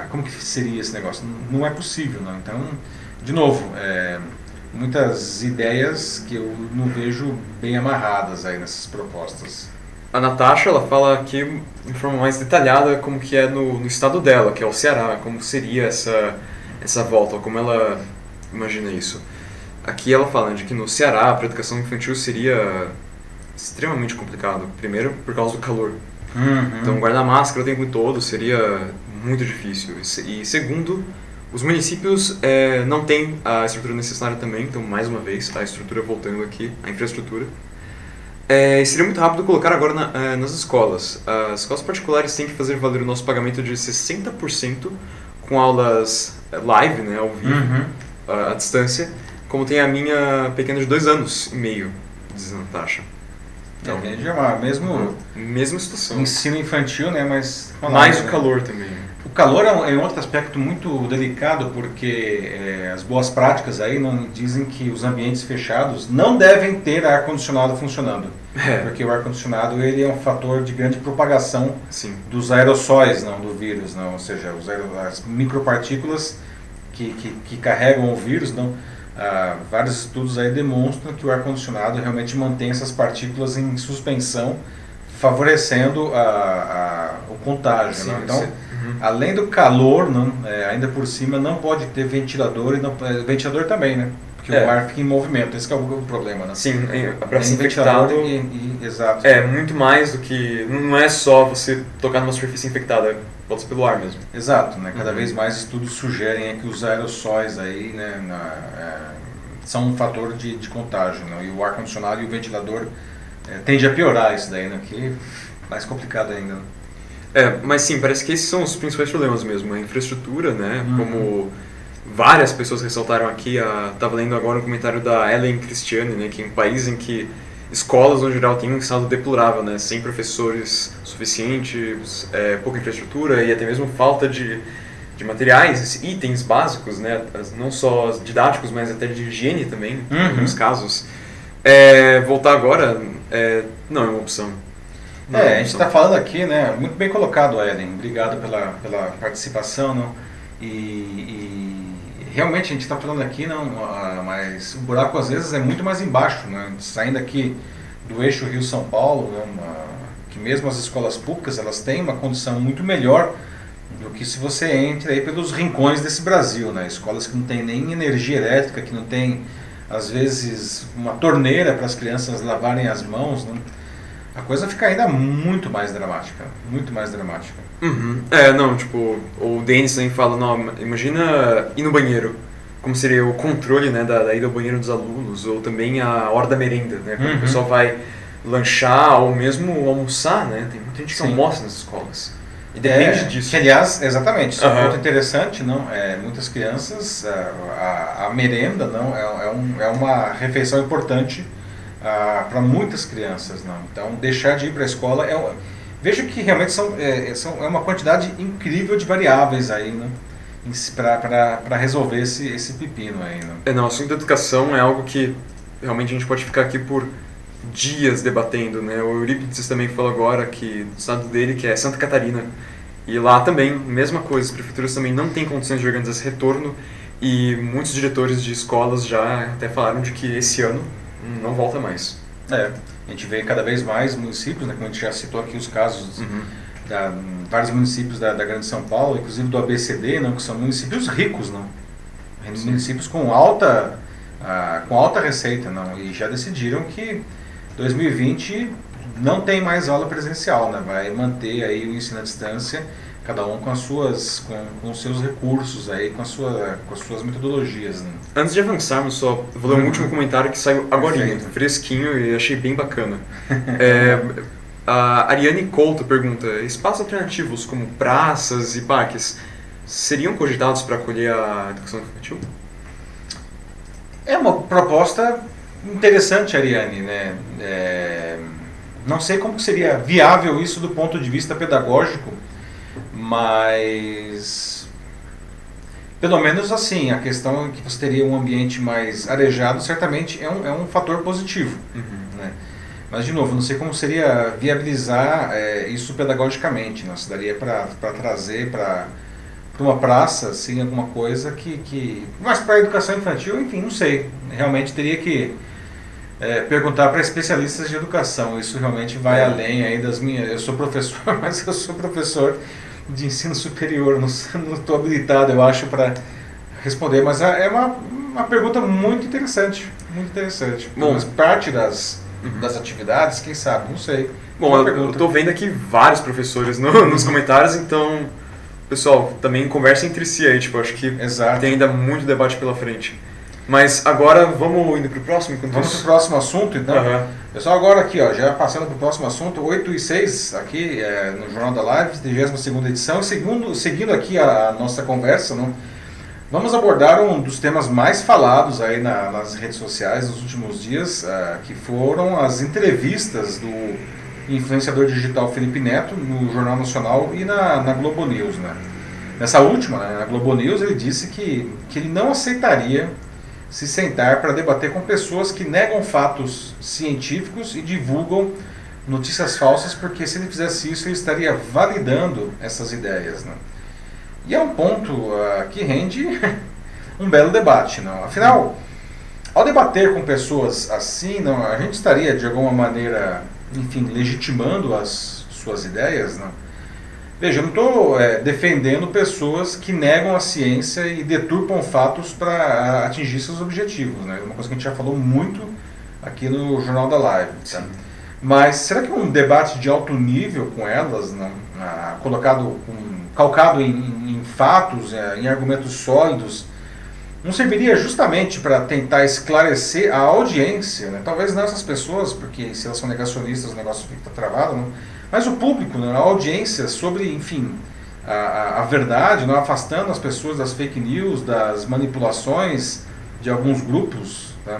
como que seria esse negócio? Não é possível, né? Então, de novo, muitas ideias que eu não vejo bem amarradas aí nessas propostas. A Natasha, ela fala aqui de forma mais detalhada como que é no estado dela, que é o Ceará, como seria essa volta, como ela imagina isso. Aqui ela fala de que no Ceará a educação infantil seria extremamente complicado. Primeiro, por causa do calor. Uhum. Então, guardar máscara o tempo todo seria muito difícil. E segundo, os municípios não têm a estrutura necessária também, então, mais uma vez, a estrutura voltando aqui, a infraestrutura. E seria muito rápido colocar agora nas escolas. As escolas particulares têm que fazer valer o nosso pagamento de 60% com aulas live, né, ao vivo, à distância, como tem a minha pequena de 2 anos e meio, diz a Natasha. Então, mesma situação. Ensino infantil, né, mas... Mais o calor também. O calor é um outro aspecto muito delicado, porque as boas práticas aí não dizem que os ambientes fechados não devem ter ar-condicionado funcionando. Porque o ar-condicionado ele é um fator de grande propagação dos aerossóis, não, do vírus, não, ou seja, as micropartículas que carregam o vírus, não. Vários estudos aí demonstram que o ar-condicionado realmente mantém essas partículas em suspensão, favorecendo o contágio. Sim, não? Então, além do calor, ainda por cima não pode ter ventilador, ventilador também, né? Porque o ar fica em movimento, esse que é o problema. Né? Sim, para ser infectado exato. É muito mais do que... Não é só você tocar numa superfície infectada, pode ser pelo ar mesmo. Exato, né? Cada vez mais estudos sugerem que os aerossóis aí, né, são um fator de contágio. Né? E o ar-condicionado e o ventilador tende a piorar isso daí, né? Que é mais complicado ainda. Mas sim, parece que esses são os principais problemas mesmo. A infraestrutura, né? Como várias pessoas ressaltaram aqui, estava lendo agora um comentário da Ellen Christiane, né? Que em um país em que escolas, no geral, têm um estado deplorável, né? Sem professores suficientes, pouca infraestrutura e até mesmo falta de materiais, itens básicos, né? Não só didáticos, mas até de higiene também, em alguns casos. Voltar agora não é uma opção. A gente está falando aqui, né? Muito bem colocado, Ellen. Obrigado pela participação. Não? E realmente a gente está falando aqui, não, mas o buraco às vezes é muito mais embaixo, né? Saindo aqui do eixo Rio-São Paulo, que mesmo as escolas públicas elas têm uma condição muito melhor do que se você entra aí pelos rincões desse Brasil, né? Escolas que não tem nem energia elétrica, que não tem às vezes uma torneira para as crianças lavarem as mãos, né? A coisa fica ainda muito mais dramática, muito mais dramática. O Denis também fala, não, imagina ir no banheiro, como seria o controle, né, da ida ao banheiro dos alunos, ou também a hora da merenda, né, quando o pessoal vai lanchar ou mesmo almoçar, né, tem muita gente que almoça nas escolas. E depende disso. Que, aliás, exatamente, isso é um ponto interessante, não? Muitas crianças, a merenda não, é uma refeição importante para muitas crianças, não. Então deixar de ir para a escola Vejo que realmente é uma quantidade incrível de variáveis aí, né? Para resolver esse pepino aí, né? Não, o assunto da educação é algo que realmente a gente pode ficar aqui por dias debatendo, né? O Eurípides também falou agora que do estado dele, que é Santa Catarina, e lá também, mesma coisa, as prefeituras também não têm condições de organizar esse retorno, e muitos diretores de escolas já até falaram de que esse ano não volta mais. A gente vê cada vez mais municípios, né, como a gente já citou aqui os casos vários municípios da Grande São Paulo, inclusive do ABCD, não, que são municípios ricos, não? Municípios com alta receita, não? E já decidiram que 2020 não tem mais aula presencial, né? Vai manter aí o ensino à distância, cada um com os seus recursos aí, com as suas metodologias, né? Antes de avançarmos, só vou ler um último comentário que saiu agora, fresquinho, e achei bem bacana. A Ariane Couto pergunta: espaços alternativos como praças e parques seriam cogitados para acolher a educação infantil? É uma proposta interessante, Ariane, né? Não sei como seria viável isso do ponto de vista pedagógico, mas pelo menos assim, a questão é que você teria um ambiente mais arejado certamente é um fator positivo, né? Mas, de novo, não sei como seria viabilizar isso pedagogicamente. Não? Se daria para trazer para uma praça, assim, alguma coisa que... Mas para a educação infantil, enfim, não sei. Realmente teria que perguntar para especialistas de educação. Isso realmente vai além aí das minhas... Eu sou professor, mas eu sou professor de ensino superior. Não estou habilitado, eu acho, para responder. Mas é uma pergunta muito interessante. Muito interessante. Bom, mas parte das atividades, quem sabe, não sei. Bom, eu tô vendo aqui vários professores nos comentários, então, pessoal, também conversem entre si aí, tipo, acho que tem ainda muito debate pela frente. Mas agora vamos indo pro próximo? Vamos pro próximo assunto, então. Pessoal, agora aqui, ó, já passando pro próximo assunto, 8:06, aqui no Jornal da Live, 32ª edição, seguindo aqui a nossa conversa, não? Vamos abordar um dos temas mais falados aí nas redes sociais nos últimos dias, que foram as entrevistas do influenciador digital Felipe Neto no Jornal Nacional e na Globo News, né? Nessa última, né, na Globo News, ele disse que ele não aceitaria se sentar para debater com pessoas que negam fatos científicos e divulgam notícias falsas, porque se ele fizesse isso, ele estaria validando essas ideias, né? E é um ponto que rende um belo debate, não? Afinal, ao debater com pessoas assim, não, a gente estaria de alguma maneira, enfim, legitimando as suas ideias, não? Veja, eu não estou defendendo pessoas que negam a ciência e deturpam fatos para atingir seus objetivos, né? Uma coisa que a gente já falou muito aqui no Jornal da Live, tá? Mas será que um debate de alto nível com elas, não, calcado em fatos, em argumentos sólidos, não serviria justamente para tentar esclarecer a audiência, né? Talvez não essas pessoas, porque se elas são negacionistas o negócio fica travado, não? Mas o público, né? A audiência sobre, enfim, a verdade, não? Afastando as pessoas das fake news, das manipulações de alguns grupos, tá?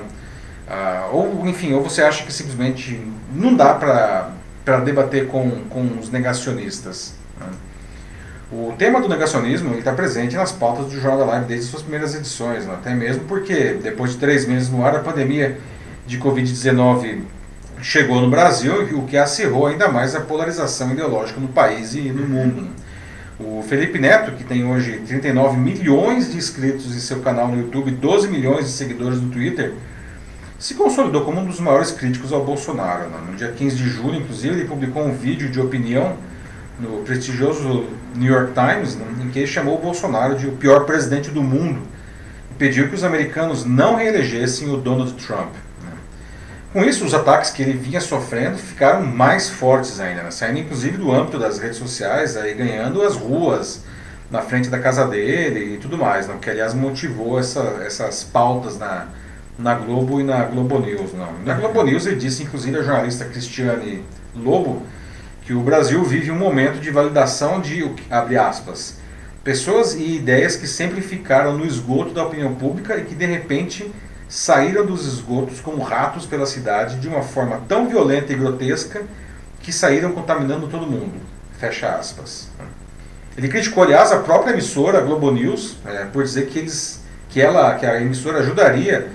Ou você acha que simplesmente não dá para debater com os negacionistas, né? O tema do negacionismo está presente nas pautas do Jornal da Live desde suas primeiras edições, né? Até mesmo porque depois de 3 meses no ar, a pandemia de Covid-19 chegou no Brasil, o que acirrou ainda mais a polarização ideológica no país e no mundo. O Felipe Neto, que tem hoje 39 milhões de inscritos em seu canal no YouTube, 12 milhões de seguidores no Twitter, se consolidou como um dos maiores críticos ao Bolsonaro, né? No dia 15 de julho, inclusive, ele publicou um vídeo de opinião no prestigioso New York Times, né, em que ele chamou o Bolsonaro de o pior presidente do mundo e pediu que os americanos não reelegessem o Donald Trump, né? Com isso, os ataques que ele vinha sofrendo ficaram mais fortes ainda, né, saindo inclusive do âmbito das redes sociais, aí, ganhando as ruas na frente da casa dele e tudo mais, né, que aliás motivou essas pautas na Globo e na Globo News. Não. Na Globo News ele disse, inclusive, a jornalista Cristiane Lobo, que o Brasil vive um momento de validação de, abre aspas, pessoas e ideias que sempre ficaram no esgoto da opinião pública e que de repente saíram dos esgotos como ratos pela cidade de uma forma tão violenta e grotesca que saíram contaminando todo mundo. Fecha aspas. Ele criticou, aliás, a própria emissora, a Globo News, por dizer que a emissora ajudaria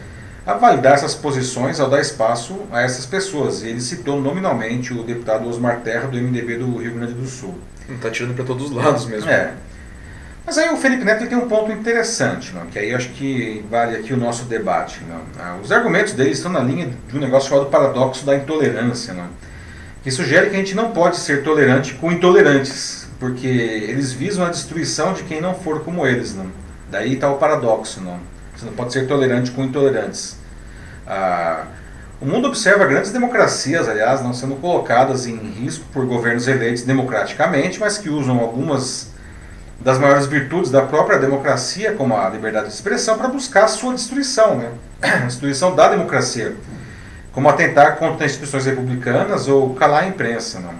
a validar essas posições ao dar espaço a essas pessoas. E ele citou nominalmente o deputado Osmar Terra, do MDB do Rio Grande do Sul. Está tirando para todos os lados mesmo. Mas aí o Felipe Neto tem um ponto interessante, não? Que aí eu acho que vale aqui o nosso debate. Não? Os argumentos dele estão na linha de um negócio chamado paradoxo da intolerância, não? Que sugere que a gente não pode ser tolerante com intolerantes, porque eles visam a destruição de quem não for como eles. Não? Daí está o paradoxo. Não? Você não pode ser tolerante com intolerantes. O mundo observa grandes democracias, aliás, não sendo colocadas em risco por governos eleitos democraticamente, mas que usam algumas das maiores virtudes da própria democracia, como a liberdade de expressão, para buscar a sua destruição, né? A destruição da democracia, como atentar contra instituições republicanas ou calar a imprensa. Não?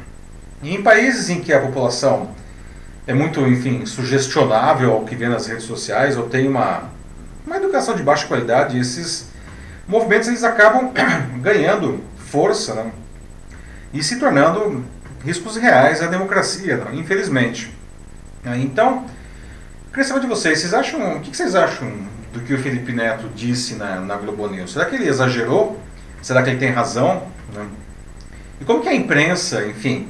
E em países em que a população é muito, enfim, sugestionável ao que vê nas redes sociais, ou tem uma educação de baixa qualidade, esses movimentos eles acabam ganhando força, né? E se tornando riscos reais à democracia, né? Infelizmente. Então, eu queria saber de vocês, o que vocês acham do que o Felipe Neto disse na Globo News? Será que ele exagerou? Será que ele tem razão? Né? E como que a imprensa, enfim,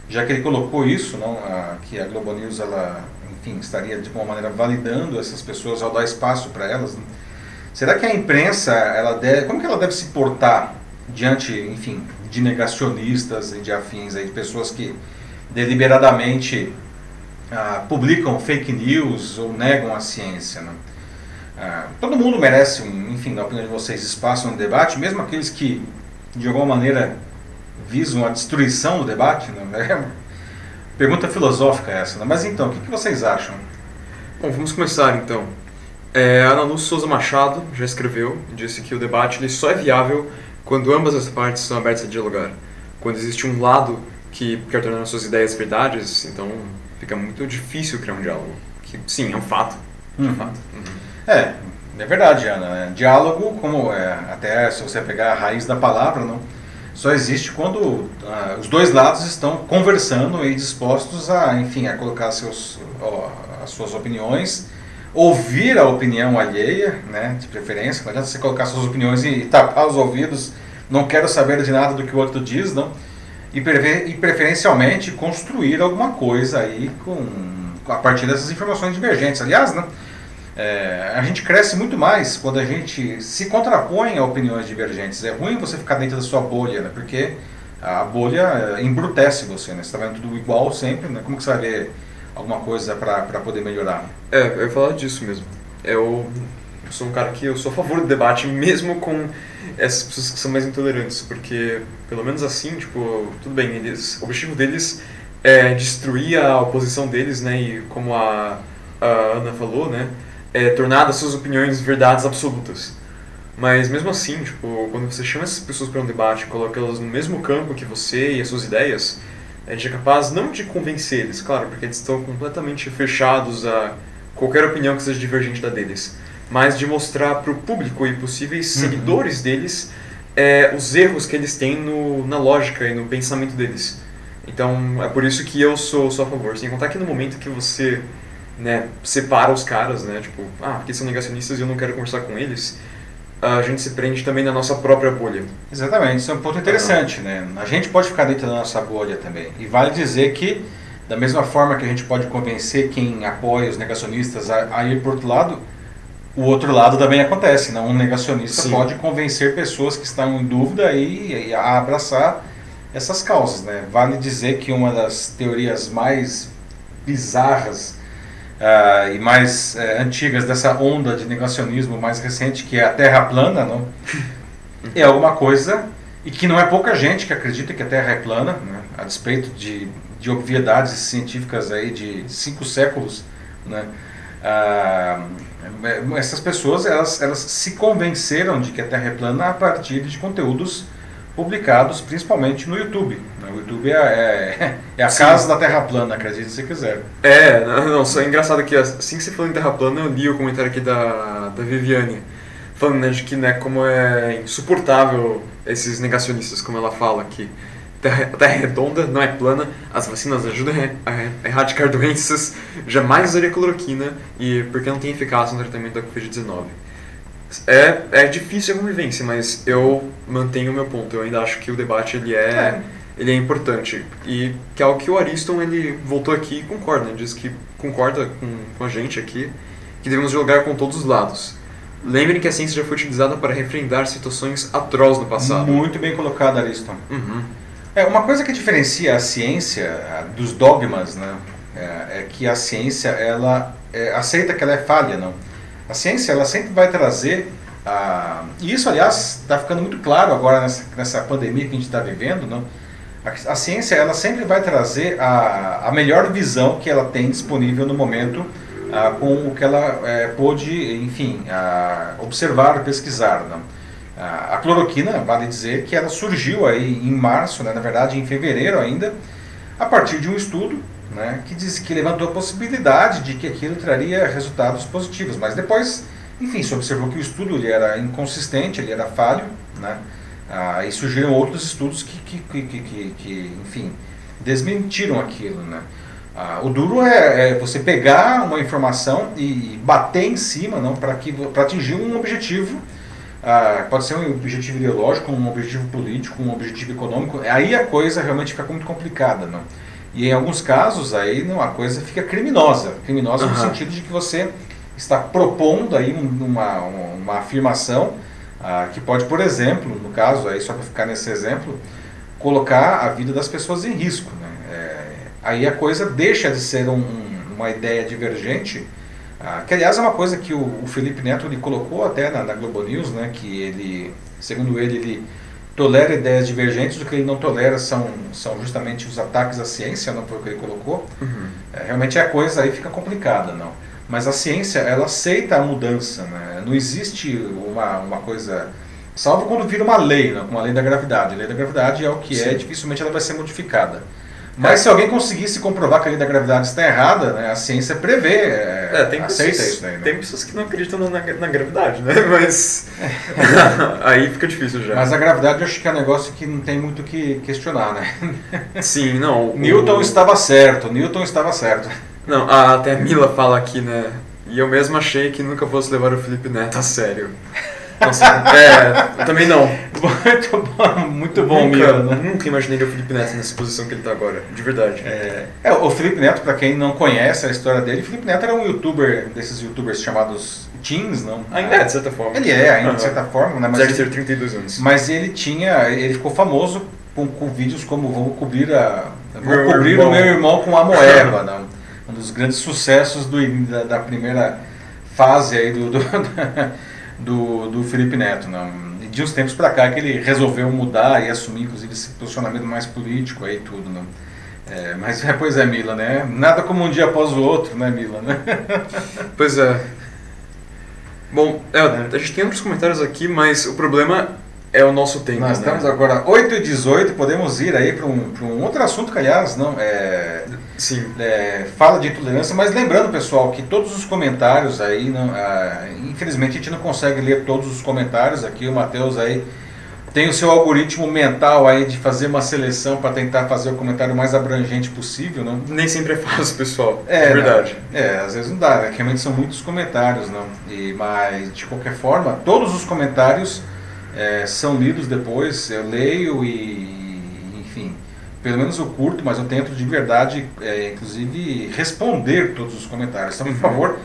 já que ele colocou isso, não, que a Globo News ela, enfim, estaria de alguma maneira validando essas pessoas ao dar espaço para elas, né? Será que a imprensa, como que ela deve se portar diante, enfim, de negacionistas e de afins, aí, de pessoas que deliberadamente publicam fake news ou negam a ciência, né? Todo mundo merece, enfim, na opinião de vocês, espaço no debate, mesmo aqueles que, de alguma maneira, visam a destruição do debate, né? É uma pergunta filosófica essa, né? Mas então, o que vocês acham? Bom, vamos começar então. A Ana Lúcia Souza Machado já escreveu, disse que o debate ele só é viável quando ambas as partes são abertas a dialogar. Quando existe um lado que quer tornar suas ideias verdades, então fica muito difícil criar um diálogo. Que, sim, é um fato. É verdade, Ana. Diálogo, como até se você pegar a raiz da palavra, não, só existe quando os dois lados estão conversando e dispostos a, enfim, a colocar as suas opiniões, ouvir a opinião alheia, né, de preferência. Não adianta você colocar suas opiniões e tapar os ouvidos, não quero saber de nada do que o outro diz, não? E preferencialmente construir alguma coisa aí a partir dessas informações divergentes. Aliás, né, a gente cresce muito mais quando a gente se contrapõe a opiniões divergentes. É ruim você ficar dentro da sua bolha, né, porque a bolha embrutece você, né? Você está vendo tudo igual sempre, né? Como que você vai ver alguma coisa para poder melhorar? Eu ia falar disso mesmo. Eu sou um cara que eu sou a favor do debate, mesmo com essas pessoas que são mais intolerantes, porque pelo menos assim, tipo, tudo bem, o objetivo deles é destruir a oposição deles, né, e como a Ana falou, né, tornar as suas opiniões verdades absolutas. Mas mesmo assim, tipo, quando você chama essas pessoas para um debate, coloca elas no mesmo campo que você e as suas ideias, a gente é capaz não de convencer eles, claro, porque eles estão completamente fechados a qualquer opinião que seja divergente da deles, mas de mostrar para o público e possíveis seguidores deles os erros que eles têm na lógica e no pensamento deles. Então é por isso que eu sou a favor. Sem contar que no momento que você, né, separa os caras, né, tipo, porque são negacionistas e eu não quero conversar com eles, a gente se prende também na nossa própria bolha. Exatamente, isso é um ponto interessante, né? A gente pode ficar dentro da nossa bolha também. E vale dizer que, da mesma forma que a gente pode convencer quem apoia os negacionistas a ir para o outro lado também acontece, né? Um negacionista Sim. pode convencer pessoas que estão em dúvida e a abraçar essas causas, né? Vale dizer que uma das teorias mais bizarras e mais antigas dessa onda de negacionismo mais recente, que é a Terra plana, não? É alguma coisa, e que não é pouca gente que acredita que a Terra é plana, né? A despeito de obviedades científicas aí de 5 séculos, né? Essas pessoas elas se convenceram de que a Terra é plana a partir de conteúdos publicados principalmente no YouTube. O YouTube é a casa da Terra plana, acredite se quiser. Só é engraçado que assim que você falou em Terra plana, eu li o comentário aqui da Viviane, falando, né, de que, né, como é insuportável esses negacionistas, como ela fala, que a Terra é redonda, não é plana, as vacinas ajudam a erradicar doenças, jamais usaria cloroquina e porque não tem eficácia no tratamento da Covid-19. É difícil a convivência, mas eu mantenho o meu ponto. Eu ainda acho que o debate ele é importante. E que é algo que o Ariston ele voltou aqui e concorda. Ele diz que concorda com a gente aqui que devemos jogar com todos os lados. Lembrem que a ciência já foi utilizada para refrendar situações atrozes no passado. Muito bem colocado, Ariston. Uhum. Uma coisa que diferencia a ciência dos dogmas, né, é que a ciência ela aceita que ela é falha, não? A ciência ela sempre vai trazer, e isso aliás está ficando muito claro agora nessa pandemia que a gente está vivendo, não? A ciência ela sempre vai trazer a melhor visão que ela tem disponível no momento, com o que ela pôde, enfim, observar, pesquisar, não? A cloroquina, vale dizer que ela surgiu aí em março, né, na verdade em fevereiro ainda, a partir de um estudo, né, que levantou a possibilidade de que aquilo traria resultados positivos, mas depois, enfim, se observou que o estudo ele era inconsistente, ele era falho, né, e surgiram outros estudos que enfim, desmentiram aquilo, né. O duro é você pegar uma informação e bater em cima, não, para atingir um objetivo. Pode ser um objetivo ideológico, um objetivo político, um objetivo econômico. Aí a coisa realmente fica muito complicada, não? E em alguns casos aí não, a coisa fica criminosa no sentido de que você está propondo aí uma afirmação que pode, por exemplo, no caso aí só para ficar nesse exemplo, colocar a vida das pessoas em risco, né? Aí a coisa deixa de ser uma ideia divergente. Que aliás é uma coisa que o Felipe Neto ele colocou até na Globo News, né, que ele, segundo ele tolera ideias divergentes, o que ele não tolera são justamente os ataques à ciência, não foi o que ele colocou. Uhum. Realmente a coisa aí fica complicada, não. Mas a ciência ela aceita a mudança, né? Não existe uma coisa, salvo quando vira uma lei, né, como a lei da gravidade. A lei da gravidade é o que Sim. dificilmente ela vai ser modificada. Mas se alguém conseguisse comprovar que a lei da gravidade está errada, né, a ciência prevê, aceita isso daí. Né? Tem pessoas que não acreditam na gravidade, né? Mas aí fica difícil já. Mas a gravidade eu acho que é um negócio que não tem muito o que questionar, né? Sim, não. Newton estava certo. Não, até a Mila fala aqui, né? E eu mesmo achei que nunca fosse levar o Felipe Neto a sério. Nossa, eu também não. Muito bom, Mila, né? Nunca imaginei o Felipe Neto nessa posição que ele está agora, de verdade. O Felipe Neto, para quem não conhece a história dele, o Felipe Neto era um youtuber, desses youtubers chamados teens, não? Ainda de certa forma. Ele ainda de certa forma, né? Apesar de ter 32 anos. Mas ele ficou famoso com vídeos como Vou cobrir o meu irmão com a moeba, não? Um dos grandes sucessos da primeira fase aí do Felipe Neto, não? E de uns tempos para cá que ele resolveu mudar e assumir inclusive esse posicionamento mais político aí tudo, não? Mas pois é, Mila, né? Nada como um dia após o outro, né, Mila, né? Pois é. Bom, a gente tem outros comentários aqui, mas o problema é o nosso tempo. Nós estamos agora 8h18, podemos ir aí para um outro assunto que, aliás, não Sim. Fala de intolerância, mas lembrando, pessoal, que todos os comentários aí, infelizmente a gente não consegue ler todos os comentários aqui, o Matheus aí tem o seu algoritmo mental aí de fazer uma seleção para tentar fazer o comentário mais abrangente possível, não? Nem sempre é fácil, pessoal, é verdade. Às vezes não dá, realmente são muitos comentários, não? Mas, de qualquer forma, todos os comentários são lidos depois, eu leio enfim, pelo menos eu curto, mas eu tento de verdade, inclusive, responder todos os comentários. Então, por favor,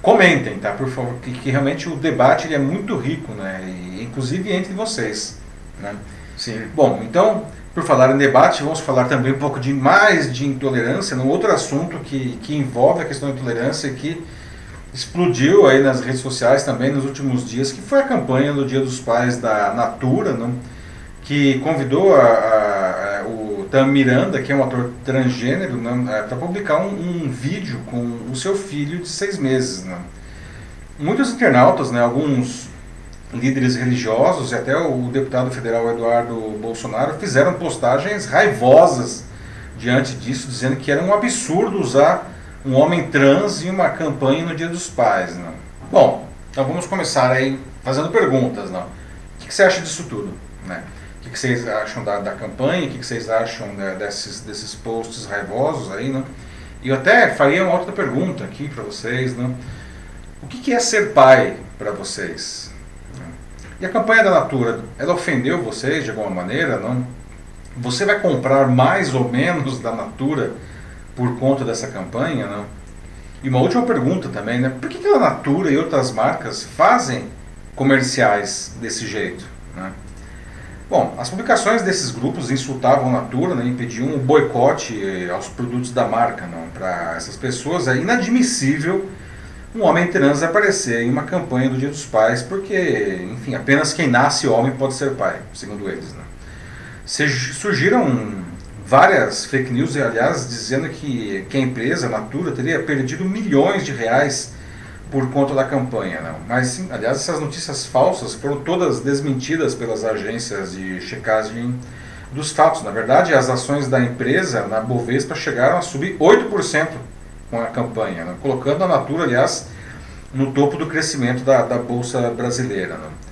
comentem, tá? Por favor, que realmente o debate ele é muito rico, né? E, inclusive entre vocês, né? Sim. Bom, então, por falar em debate, vamos falar também um pouco mais de intolerância, num outro assunto que envolve a questão da intolerância e que explodiu aí nas redes sociais também nos últimos dias, que foi a campanha do Dia dos Pais da Natura, não? Que convidou o Tam Miranda, que é um ator transgênero, para publicar um vídeo com o seu filho de 6 meses. Não? Muitos internautas, alguns líderes religiosos e até o deputado federal Eduardo Bolsonaro fizeram postagens raivosas diante disso, dizendo que era um absurdo usar um homem trans em uma campanha no Dia dos Pais. Não? Bom, então vamos começar aí fazendo perguntas. Não? O que você acha disso tudo? Né? O que que vocês acham da campanha, o que vocês acham desses posts raivosos aí, né? E eu até faria uma outra pergunta aqui para vocês, né? O que é ser pai para vocês? E a campanha da Natura, ela ofendeu vocês de alguma maneira, não? Você vai comprar mais ou menos da Natura por conta dessa campanha, não? E uma última pergunta também, né? Por que a Natura e outras marcas fazem comerciais desse jeito, né? Bom, as publicações desses grupos insultavam a Natura, né, e pediam um boicote aos produtos da marca, não? Para essas pessoas é inadmissível um homem trans aparecer em uma campanha do Dia dos Pais, porque, enfim, apenas quem nasce homem pode ser pai, segundo eles, né? Surgiram várias fake news, aliás, dizendo que a empresa, a Natura, teria perdido milhões de reais por conta da campanha, não. Mas, sim, aliás, essas notícias falsas foram todas desmentidas pelas agências de checagem dos fatos. Na verdade, as ações da empresa na Bovespa chegaram a subir 8% com a campanha, não, colocando a Natura, aliás, no topo do crescimento da Bolsa Brasileira, não.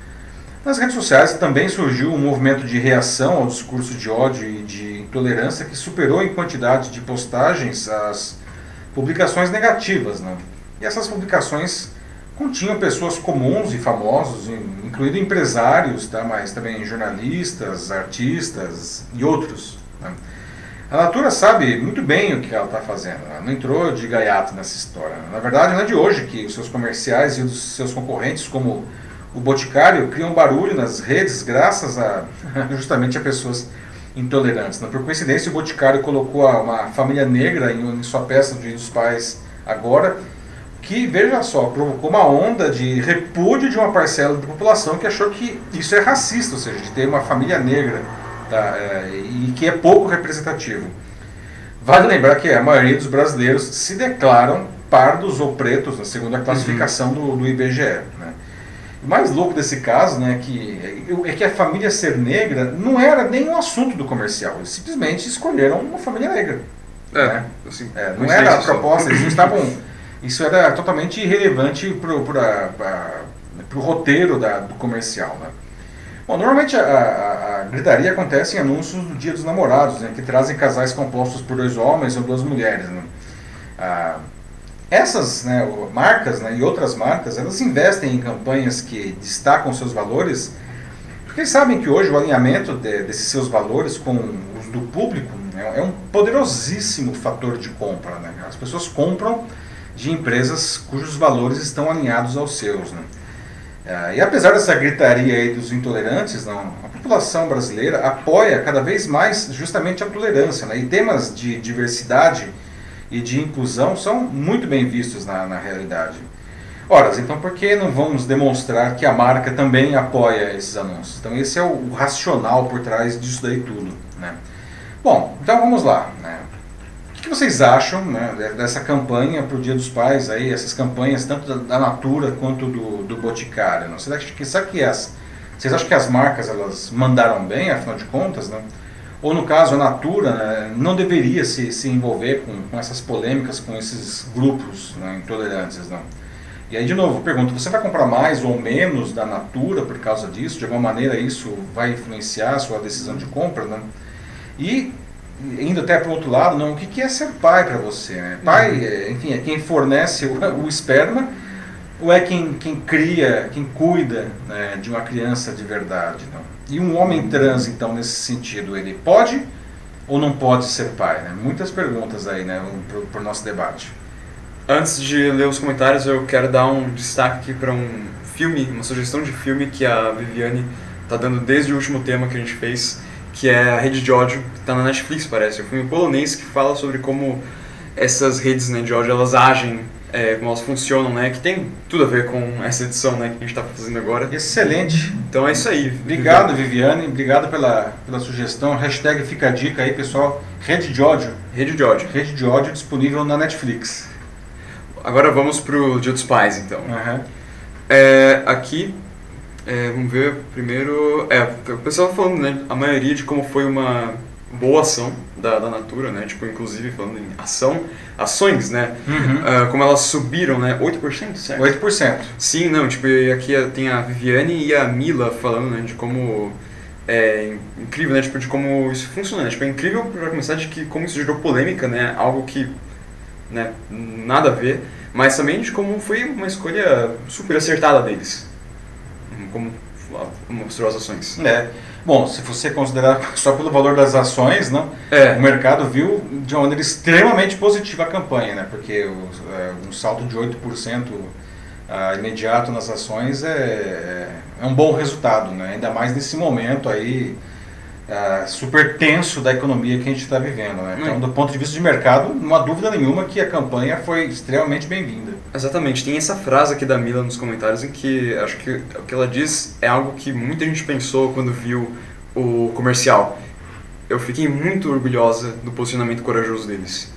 Nas redes sociais também surgiu um movimento de reação ao discurso de ódio e de intolerância que superou em quantidade de postagens as publicações negativas, não. E essas publicações continham pessoas comuns e famosos, incluindo empresários, tá, mas também jornalistas, artistas e outros, né. A Natura sabe muito bem o que ela está fazendo, ela não entrou de gaiato nessa história. Na verdade, não é de hoje que os seus comerciais e os seus concorrentes, como o Boticário, criam barulho nas redes graças justamente a pessoas intolerantes. Por coincidência, o Boticário colocou uma família negra em sua peça do Dia dos Pais agora, que, veja só, provocou uma onda de repúdio de uma parcela da população que achou que isso é racista, ou seja, de ter uma família negra, tá, e que é pouco representativo. Vale lembrar que a maioria dos brasileiros se declaram pardos ou pretos, na segunda classificação do IBGE, né? O mais louco desse caso, né, é que a família ser negra não era nem um assunto do comercial. Eles simplesmente escolheram uma família negra. Né? Assim, não era a proposta, eles não estavam... Isso era totalmente irrelevante para o roteiro do comercial, né? Bom, normalmente a gritaria acontece em anúncios do Dia dos Namorados, né, que trazem casais compostos por 2 homens ou 2 mulheres, né? Essas, né, marcas, né, e outras marcas, elas investem em campanhas que destacam seus valores, porque eles sabem que hoje o alinhamento desses seus valores com os do público, né, é um poderosíssimo fator de compra, né? As pessoas compram de empresas cujos valores estão alinhados aos seus, né? E apesar dessa gritaria aí dos intolerantes, não, a população brasileira apoia cada vez mais justamente a tolerância, né? E temas de diversidade e de inclusão são muito bem vistos na realidade. Ora, então por que não vamos demonstrar que a marca também apoia esses anúncios? Então esse é o racional por trás disso daí tudo, né? Bom, então vamos lá, né? O que vocês acham, né, dessa campanha para o Dia dos Pais, aí, essas campanhas tanto da Natura quanto do Boticário? Não? Vocês acham que as marcas elas mandaram bem, afinal de contas, né? Ou no caso a Natura, né, não deveria se envolver com essas polêmicas, com esses grupos, né, intolerantes, não? E aí de novo, pergunto, você vai comprar mais ou menos da Natura por causa disso? De alguma maneira isso vai influenciar a sua decisão de compra, né? E indo até para o outro lado, não, o que é ser pai para você, né? Pai, enfim, é quem fornece o esperma, ou é quem cria, quem cuida, né, de uma criança de verdade, não? E um homem trans, então, nesse sentido, ele pode ou não pode ser pai, né? Muitas perguntas aí, né, para o nosso debate. Antes de ler os comentários, eu quero dar um destaque aqui para um filme, uma sugestão de filme que a Viviane está dando desde o último tema que a gente fez, que é a Rede de Ódio, que está na Netflix, parece. É um filme polonês que fala sobre como essas redes, né, de ódio, elas agem, como elas funcionam, né, que tem tudo a ver com essa edição, né, que a gente está fazendo agora. Excelente. Então é isso aí. Obrigado, Viviane. Obrigado pela sugestão. Hashtag fica a dica aí, pessoal. Rede de Ódio. Rede de Ódio. Rede de Ódio disponível na Netflix. Agora vamos pro Dia dos Pais, então. Aqui... vamos ver primeiro, o pessoal falando, né, a maioria de como foi uma boa ação da Natura, né, tipo, inclusive falando em ações, né, como elas subiram, né, 8%, certo? 8%. Sim, não, tipo, aqui tem a Viviane e a Mila falando, né, de como incrível, né, tipo, de como isso funciona, né? Tipo, é incrível para começar de que como isso gerou polêmica, né, algo que, né, nada a ver, mas também de como foi uma escolha super acertada deles, como mostrou as ações. Bom, se você considerar só pelo valor das ações, né, o mercado viu de uma maneira extremamente positiva a campanha, né, porque um salto de 8% imediato nas ações é um bom resultado, né, ainda mais nesse momento aí super tenso da economia que a gente está vivendo. Né? Então, do ponto de vista de mercado, não há dúvida nenhuma que a campanha foi extremamente bem-vinda. Exatamente. Tem essa frase aqui da Mila nos comentários em que acho que o que ela diz é algo que muita gente pensou quando viu o comercial. Eu fiquei muito orgulhosa do posicionamento corajoso deles.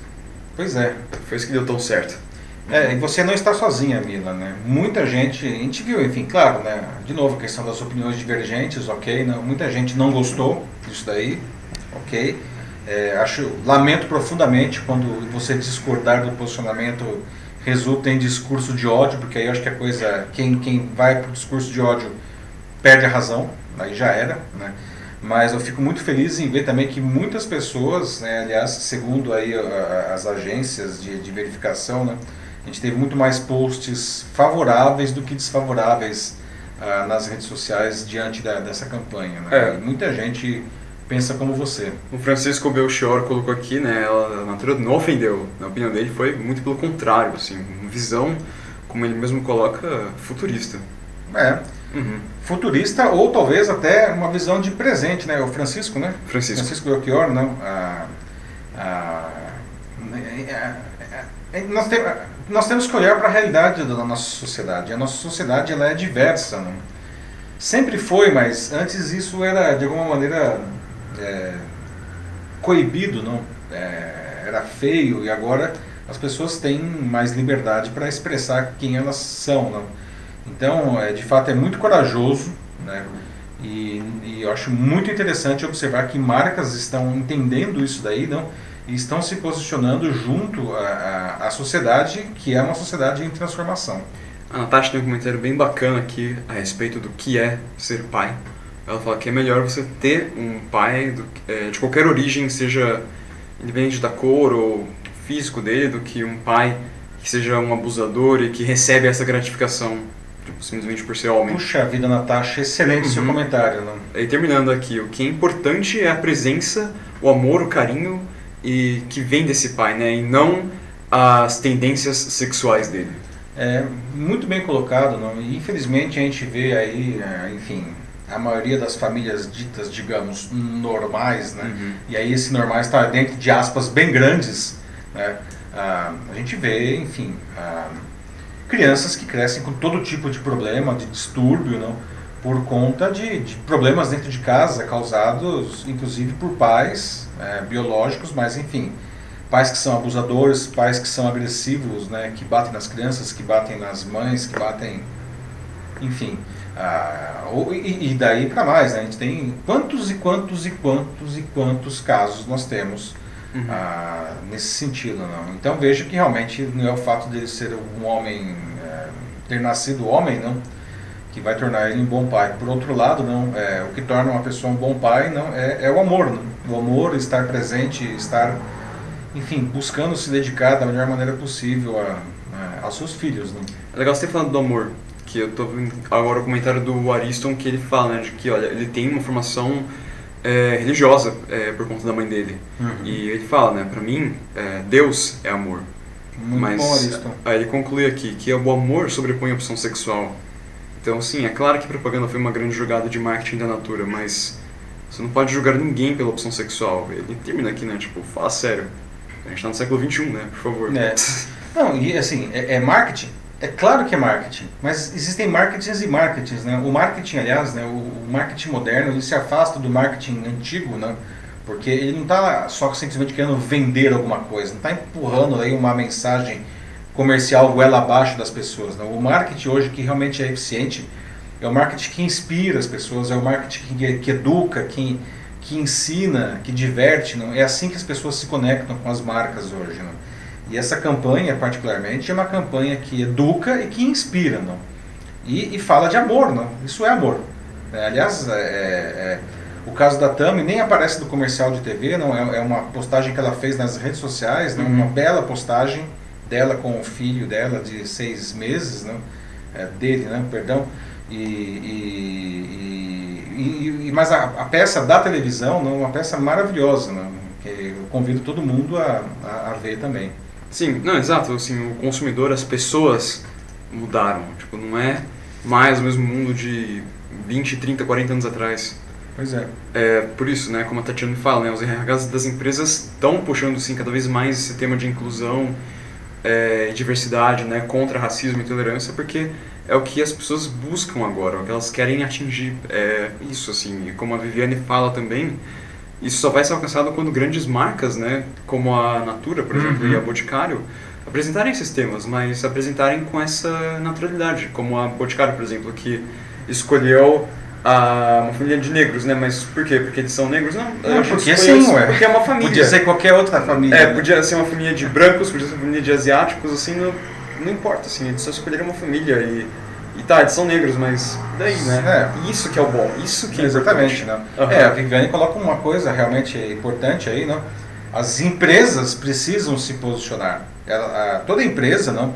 Pois é. Foi isso que deu tão certo. E você não está sozinha, Mila, né? Muita gente, a gente viu, enfim, claro, né? De novo, a questão das opiniões divergentes, ok, não, muita gente não gostou disso daí, ok. Lamento profundamente quando você discordar do posicionamento resulta em discurso de ódio, porque aí eu acho que a coisa, quem vai para o discurso de ódio perde a razão, aí já era, né? Mas eu fico muito feliz em ver também que muitas pessoas, né, aliás, segundo aí as agências de verificação, né, a gente teve muito mais posts favoráveis do que desfavoráveis nas redes sociais diante dessa campanha. Né? E muita gente pensa como você. O Francisco Belchior colocou aqui, né, ela não ofendeu. Na opinião dele foi muito pelo contrário, assim, uma visão, como ele mesmo coloca, futurista. Futurista ou talvez até uma visão de presente, né? O Francisco, né? Francisco Belchior, não. Nós temos que olhar para a realidade da nossa sociedade. A nossa sociedade ela é diversa, não? Sempre foi, mas antes isso era de alguma maneira coibido, não? Era feio e agora as pessoas têm mais liberdade para expressar quem elas são, não? Então, de fato, é muito corajoso, né? E eu acho muito interessante observar que marcas estão entendendo isso daí, não? E estão se posicionando junto à sociedade, que é uma sociedade em transformação. A Natasha tem um comentário bem bacana aqui a respeito do que é ser pai. Ela fala que é melhor você ter um pai de qualquer origem, seja independente da cor ou físico dele, do que um pai que seja um abusador e que recebe essa gratificação simplesmente por ser homem. Puxa vida, Natasha, excelente seu comentário. Não? E terminando aqui, o que é importante é a presença, o amor, o carinho e que vem desse pai, né? E não as tendências sexuais dele. Muito bem colocado, não? E infelizmente a gente vê aí, enfim, a maioria das famílias ditas, digamos, normais, né? E aí esse normais está dentro de aspas bem grandes, né? A gente vê, enfim, crianças que crescem com todo tipo de problema, de distúrbio, não? Por conta de problemas dentro de casa causados, inclusive, por pais biológicos, mas enfim, pais que são abusadores, pais que são agressivos, né? Que batem nas crianças, que batem nas mães, que batem, enfim, e daí para mais, né? A gente tem quantos casos nós temos nesse sentido, não? Então vejo que realmente não é o fato dele ser um homem, ter nascido homem, não, que vai tornar ele um bom pai. Por outro lado, não, o que torna uma pessoa um bom pai não é o amor, não? O amor, estar presente, estar, enfim, buscando se dedicar da melhor maneira possível aos seus filhos, não? É legal você ter falado do amor, que eu tô vendo agora o comentário do Ariston que ele fala, né, de que olha, ele tem uma formação religiosa por conta da mãe dele. E ele fala, né, pra mim, Deus é amor. Muito bom, Ariston. Aí ele conclui aqui que o amor sobrepõe a opção sexual. Então, sim, é claro que propaganda foi uma grande jogada de marketing da Natura, mas você não pode julgar ninguém pela opção sexual. Ele termina aqui, né, tipo, fala sério. A gente tá no século XXI, né, por favor. Não, e assim, marketing. É claro que é marketing, mas existem marketings e marketings, né? O marketing, aliás, né, o marketing moderno, ele se afasta do marketing antigo, né? Porque ele não está só simplesmente querendo vender alguma coisa, não está empurrando aí uma mensagem comercial goela abaixo das pessoas, né? O marketing hoje que realmente é eficiente é o marketing que inspira as pessoas, é o marketing que educa, que ensina, que diverte, não? É assim que as pessoas se conectam com as marcas hoje, não? E essa campanha, particularmente, é uma campanha que educa e que inspira, não? E fala de amor, não? Isso é amor. Aliás, O caso da Tami nem aparece no comercial de TV, não é uma postagem que ela fez nas redes sociais, né? Uma bela postagem dela com o filho dela de 6 meses, né? Dele, né? Perdão. Mas a peça da televisão, né? Uma peça maravilhosa, né? Que eu convido todo mundo a ver também. Sim, não, exato, assim, o consumidor, as pessoas mudaram, tipo, não é mais o mesmo mundo de 20, 30, 40 anos atrás. Pois é. Por isso, né, como a Tatiana fala, né, os RHs das empresas estão puxando, sim, cada vez mais esse tema de inclusão, diversidade, né, contra racismo e intolerância, porque é o que as pessoas buscam agora, o que elas querem atingir, isso, assim, e como a Viviane fala também, isso só vai ser alcançado quando grandes marcas, né, como a Natura, por exemplo, e a Boticário, apresentarem esses temas, mas apresentarem com essa naturalidade, como a Boticário, por exemplo, que escolheu uma família de negros, né? Mas por quê? Porque eles são negros? Não, porque sim, ué. Porque é uma família. Podia ser qualquer outra família. Né? Podia ser uma família de brancos, podia ser uma família de asiáticos, assim, não importa, assim, eles só escolheram uma família e tá, eles são negros, mas daí, né? Isso que é o bom, isso que é exatamente, né? A Viviane coloca uma coisa realmente importante aí, né? As empresas precisam se posicionar. Toda empresa, não?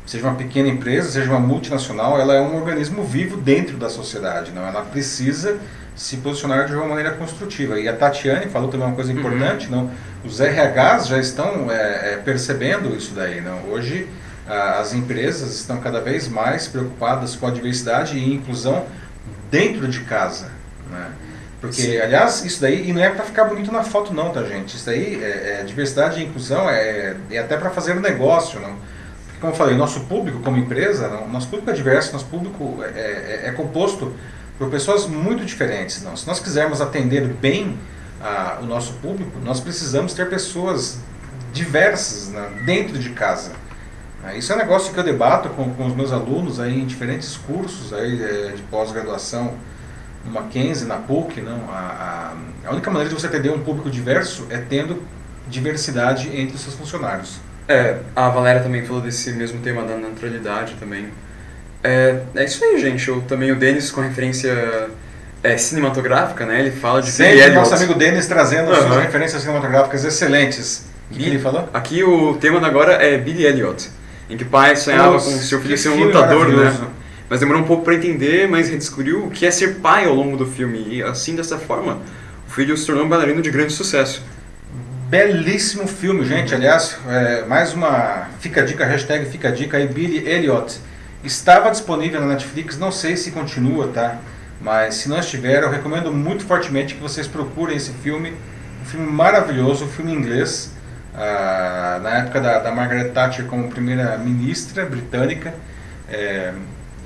Seja uma pequena empresa, seja uma multinacional, ela é um organismo vivo dentro da sociedade, não? Ela precisa se posicionar de uma maneira construtiva. E a Tatiane falou também uma coisa importante, não? Os RHs já estão percebendo isso daí, não? Hoje as empresas estão cada vez mais preocupadas com a diversidade e inclusão dentro de casa, né? Porque, sim, aliás, isso daí, e não é para ficar bonito na foto não, tá, gente? Isso daí, diversidade e inclusão é até para fazer um negócio, não? Porque, como eu falei, nosso público como empresa, não? Nosso público é diverso, nosso público é composto por pessoas muito diferentes, não? Se nós quisermos atender bem o nosso público, nós precisamos ter pessoas diversas, né, dentro de casa. Isso é um negócio que eu debato com os meus alunos aí em diferentes cursos aí, de pós-graduação, no Mackenzie, na PUC. Não? A única maneira de você atender um público diverso é tendo diversidade entre os seus funcionários. A Valéria também falou desse mesmo tema da naturalidade também. É isso aí, gente. Também o Denis, com referência cinematográfica, né? Ele fala de Billy Elliot. Nosso amigo Denis trazendo suas referências cinematográficas excelentes. O que ele falou? Aqui o tema agora é Billy Elliot, em que o pai sonhava com seu filho ser um lutador, né? Mas demorou um pouco para entender, mas redescobriu o que é ser pai ao longo do filme. E assim, dessa forma, o filho se tornou um bailarino de grande sucesso. Belíssimo filme, gente. Aliás, mais uma fica a dica, hashtag fica a dica aí, Billy Elliot. Estava disponível na Netflix, não sei se continua, tá? Mas se não estiver, eu recomendo muito fortemente que vocês procurem esse filme. Um filme maravilhoso, um filme inglês. Na época da Margaret Thatcher como primeira-ministra britânica.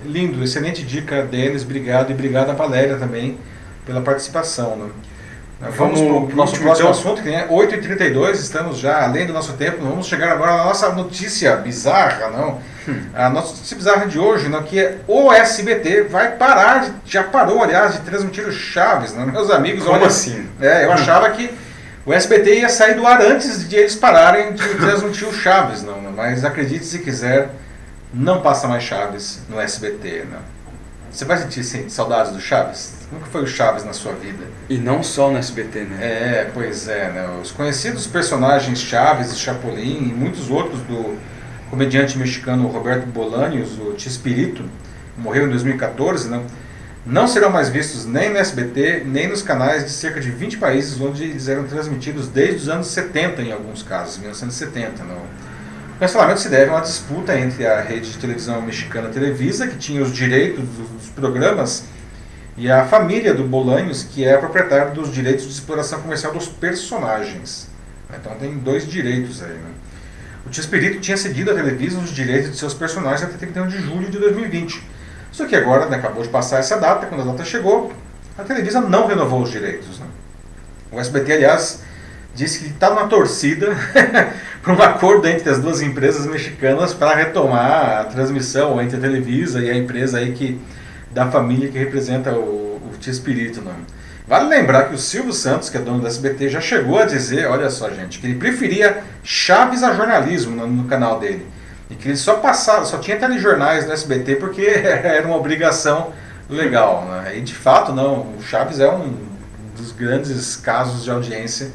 Lindo, excelente dica, Denis, obrigado. E obrigado a Valéria também pela participação. Né? Vamos para o nosso próximo assunto, que é 8h32, estamos já além do nosso tempo. Vamos chegar agora na nossa notícia bizarra, não? A nossa notícia bizarra de hoje, não, que o SBT vai parar, já parou, aliás, de transmitir o Chaves, não? Meus amigos. Como assim? Eu achava que o SBT ia sair do ar antes de eles pararem de transmitir o Chaves, não? Mas acredite se quiser, não passa mais Chaves no SBT, não. Você vai sentir saudades do Chaves? Como que foi o Chaves na sua vida? E não só no SBT, né? Pois é, né? Os conhecidos personagens Chaves e Chapolin e muitos outros do comediante mexicano Roberto Bolaños, o Chespirito, morreu em 2014, né? Não serão mais vistos nem no SBT, nem nos canais de cerca de 20 países onde eles eram transmitidos desde os anos 70, em alguns casos, 1970. Não? O cancelamento se deve a uma disputa entre a rede de televisão mexicana Televisa, que tinha os direitos dos programas, e a família do Bolaños, que é a proprietária dos direitos de exploração comercial dos personagens. Então tem dois direitos aí. Né? O Chespirito tinha cedido à Televisa os direitos de seus personagens até 31 de julho de 2020. Só que agora, né, acabou de passar essa data, quando a data chegou, a Televisa não renovou os direitos. Né? O SBT, aliás, disse que está na torcida para um acordo entre as duas empresas mexicanas para retomar a transmissão entre a Televisa e a empresa aí da família que representa o Chespirito. Né? Vale lembrar que o Silvio Santos, que é dono do SBT, já chegou a dizer, olha só gente, que ele preferia Chaves a jornalismo no canal dele. E que ele só tinha telejornais no SBT porque era uma obrigação legal. Né? E de fato, não, o Chaves é um dos grandes casos de audiência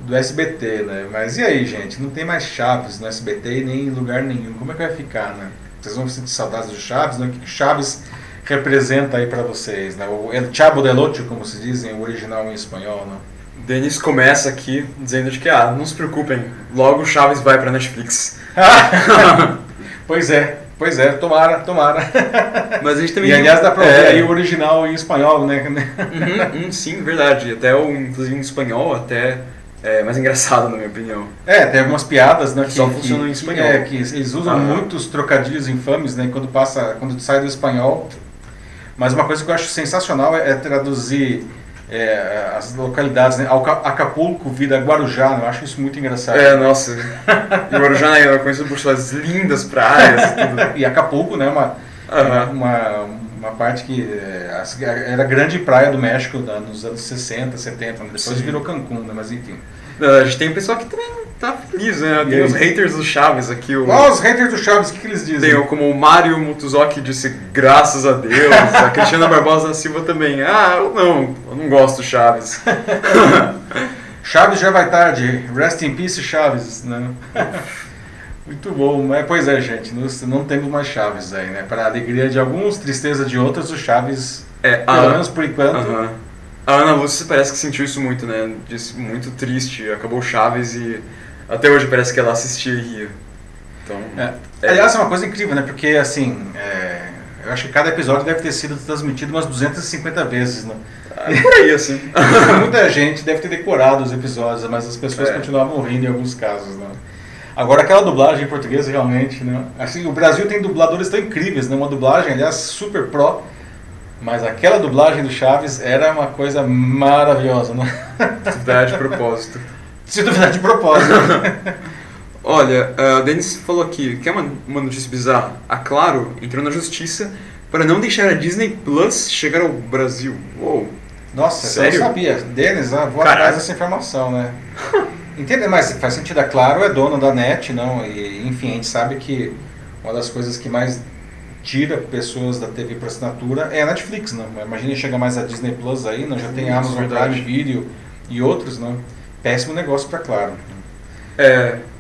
do SBT, né? Mas e aí, gente? Não tem mais Chaves no SBT e nem em lugar nenhum. Como é que vai ficar, né? Vocês vão sentir saudades do Chaves, né? O que Chaves representa aí pra vocês, né? O El Chavo del Ocho, como se diz em original em espanhol, né? Denis começa aqui dizendo de que, não se preocupem, logo o Chaves vai pra Netflix. Pois é, tomara. Mas a gente também... E aliás dá pra ver aí o original em espanhol, né? Sim, verdade. Até inclusive em espanhol, até é mais engraçado, na minha opinião. Tem algumas piadas, né? Só funcionam em espanhol. Que eles usam muitos trocadilhos infames, né? Quando sai do espanhol. Mas uma coisa que eu acho sensacional é traduzir as localidades, né? Acapulco vira Guarujá, né? Eu acho isso muito engraçado. Nossa. E Guarujá é conhecido por suas lindas praias e tudo. E Acapulco, né? Uma parte que era a grande praia do México nos anos 60, 70, né? Depois virou Cancún, né? Mas enfim. A gente tem um pessoal que também tá feliz, né? Tem os haters do Chaves aqui. Os haters do Chaves, o que eles dizem? Tem como o Mário Mutuzoki disse, graças a Deus. A Cristiana Barbosa Silva também. Eu não gosto do Chaves. Chaves já vai tarde. Rest in peace, Chaves, né? Muito bom, mas pois é, gente, não temos mais Chaves aí, né? Para alegria de alguns, tristeza de outros, o Chaves, pelo menos por enquanto. A Ana Lúcia parece que sentiu isso muito, né? Disse muito triste, acabou o Chaves e até hoje parece que ela assistia e ria. Então, Aliás, é uma coisa incrível, né? Porque, assim, eu acho que cada episódio deve ter sido transmitido umas 250 vezes, né? Por aí, assim. Muita gente deve ter decorado os episódios, mas as pessoas continuavam rindo em alguns casos, né? Agora, aquela dublagem em português, realmente, né? Assim, o Brasil tem dubladores tão incríveis, né? Uma dublagem, aliás, super pró, mas aquela dublagem do Chaves era uma coisa maravilhosa, né? Se duvidar de propósito. Se duvidar de propósito. Olha, o Denis falou aqui, quer uma notícia bizarra? A Claro entrou na justiça para não deixar a Disney Plus chegar ao Brasil. Uou. Nossa, sério? Eu não sabia. Denis, vou atrás dessa informação, né? Entende? Mas faz sentido, a Claro é dona da NET, não? E, enfim, a gente sabe que uma das coisas que mais tira pessoas da TV por assinatura é a Netflix, não? Imagina chegar mais a Disney Plus aí, não? Já tem Amazon Prime Video e outros, não? Péssimo negócio pra Claro.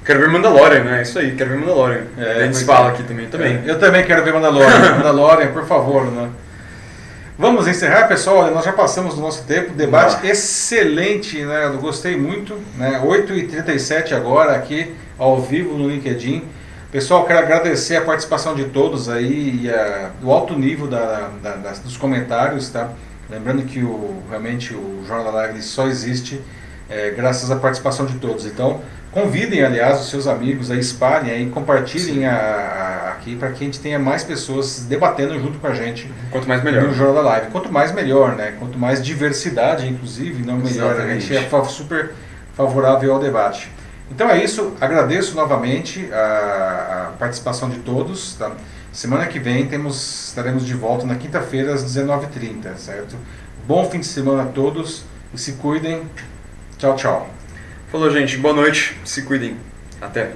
Quero ver Mandalorian, né? Isso aí, quero ver Mandalorian. A gente fala aqui também. Eu também quero ver Mandalorian. Mandalorian, por favor, né? Vamos encerrar, pessoal. Nós já passamos do nosso tempo. Debate excelente, né? Eu gostei muito, né? 8h37 agora aqui, ao vivo no LinkedIn. Pessoal, quero agradecer a participação de todos aí e o alto nível dos comentários, tá? Lembrando que realmente o Jornal da Live só existe graças à participação de todos. Então, convidem, aliás, os seus amigos, espalhem aí, compartilhem aqui para que a gente tenha mais pessoas debatendo junto com a gente. Quanto mais melhor. No Jornal da Live. Quanto mais melhor, né? Quanto mais diversidade, inclusive, não melhor. Exatamente. A gente é super favorável ao debate. Então é isso, agradeço novamente a participação de todos. Tá? Semana que vem estaremos de volta na quinta-feira às 19h30, certo? Bom fim de semana a todos e se cuidem. Tchau, tchau. Falou, gente. Boa noite. Se cuidem. Até.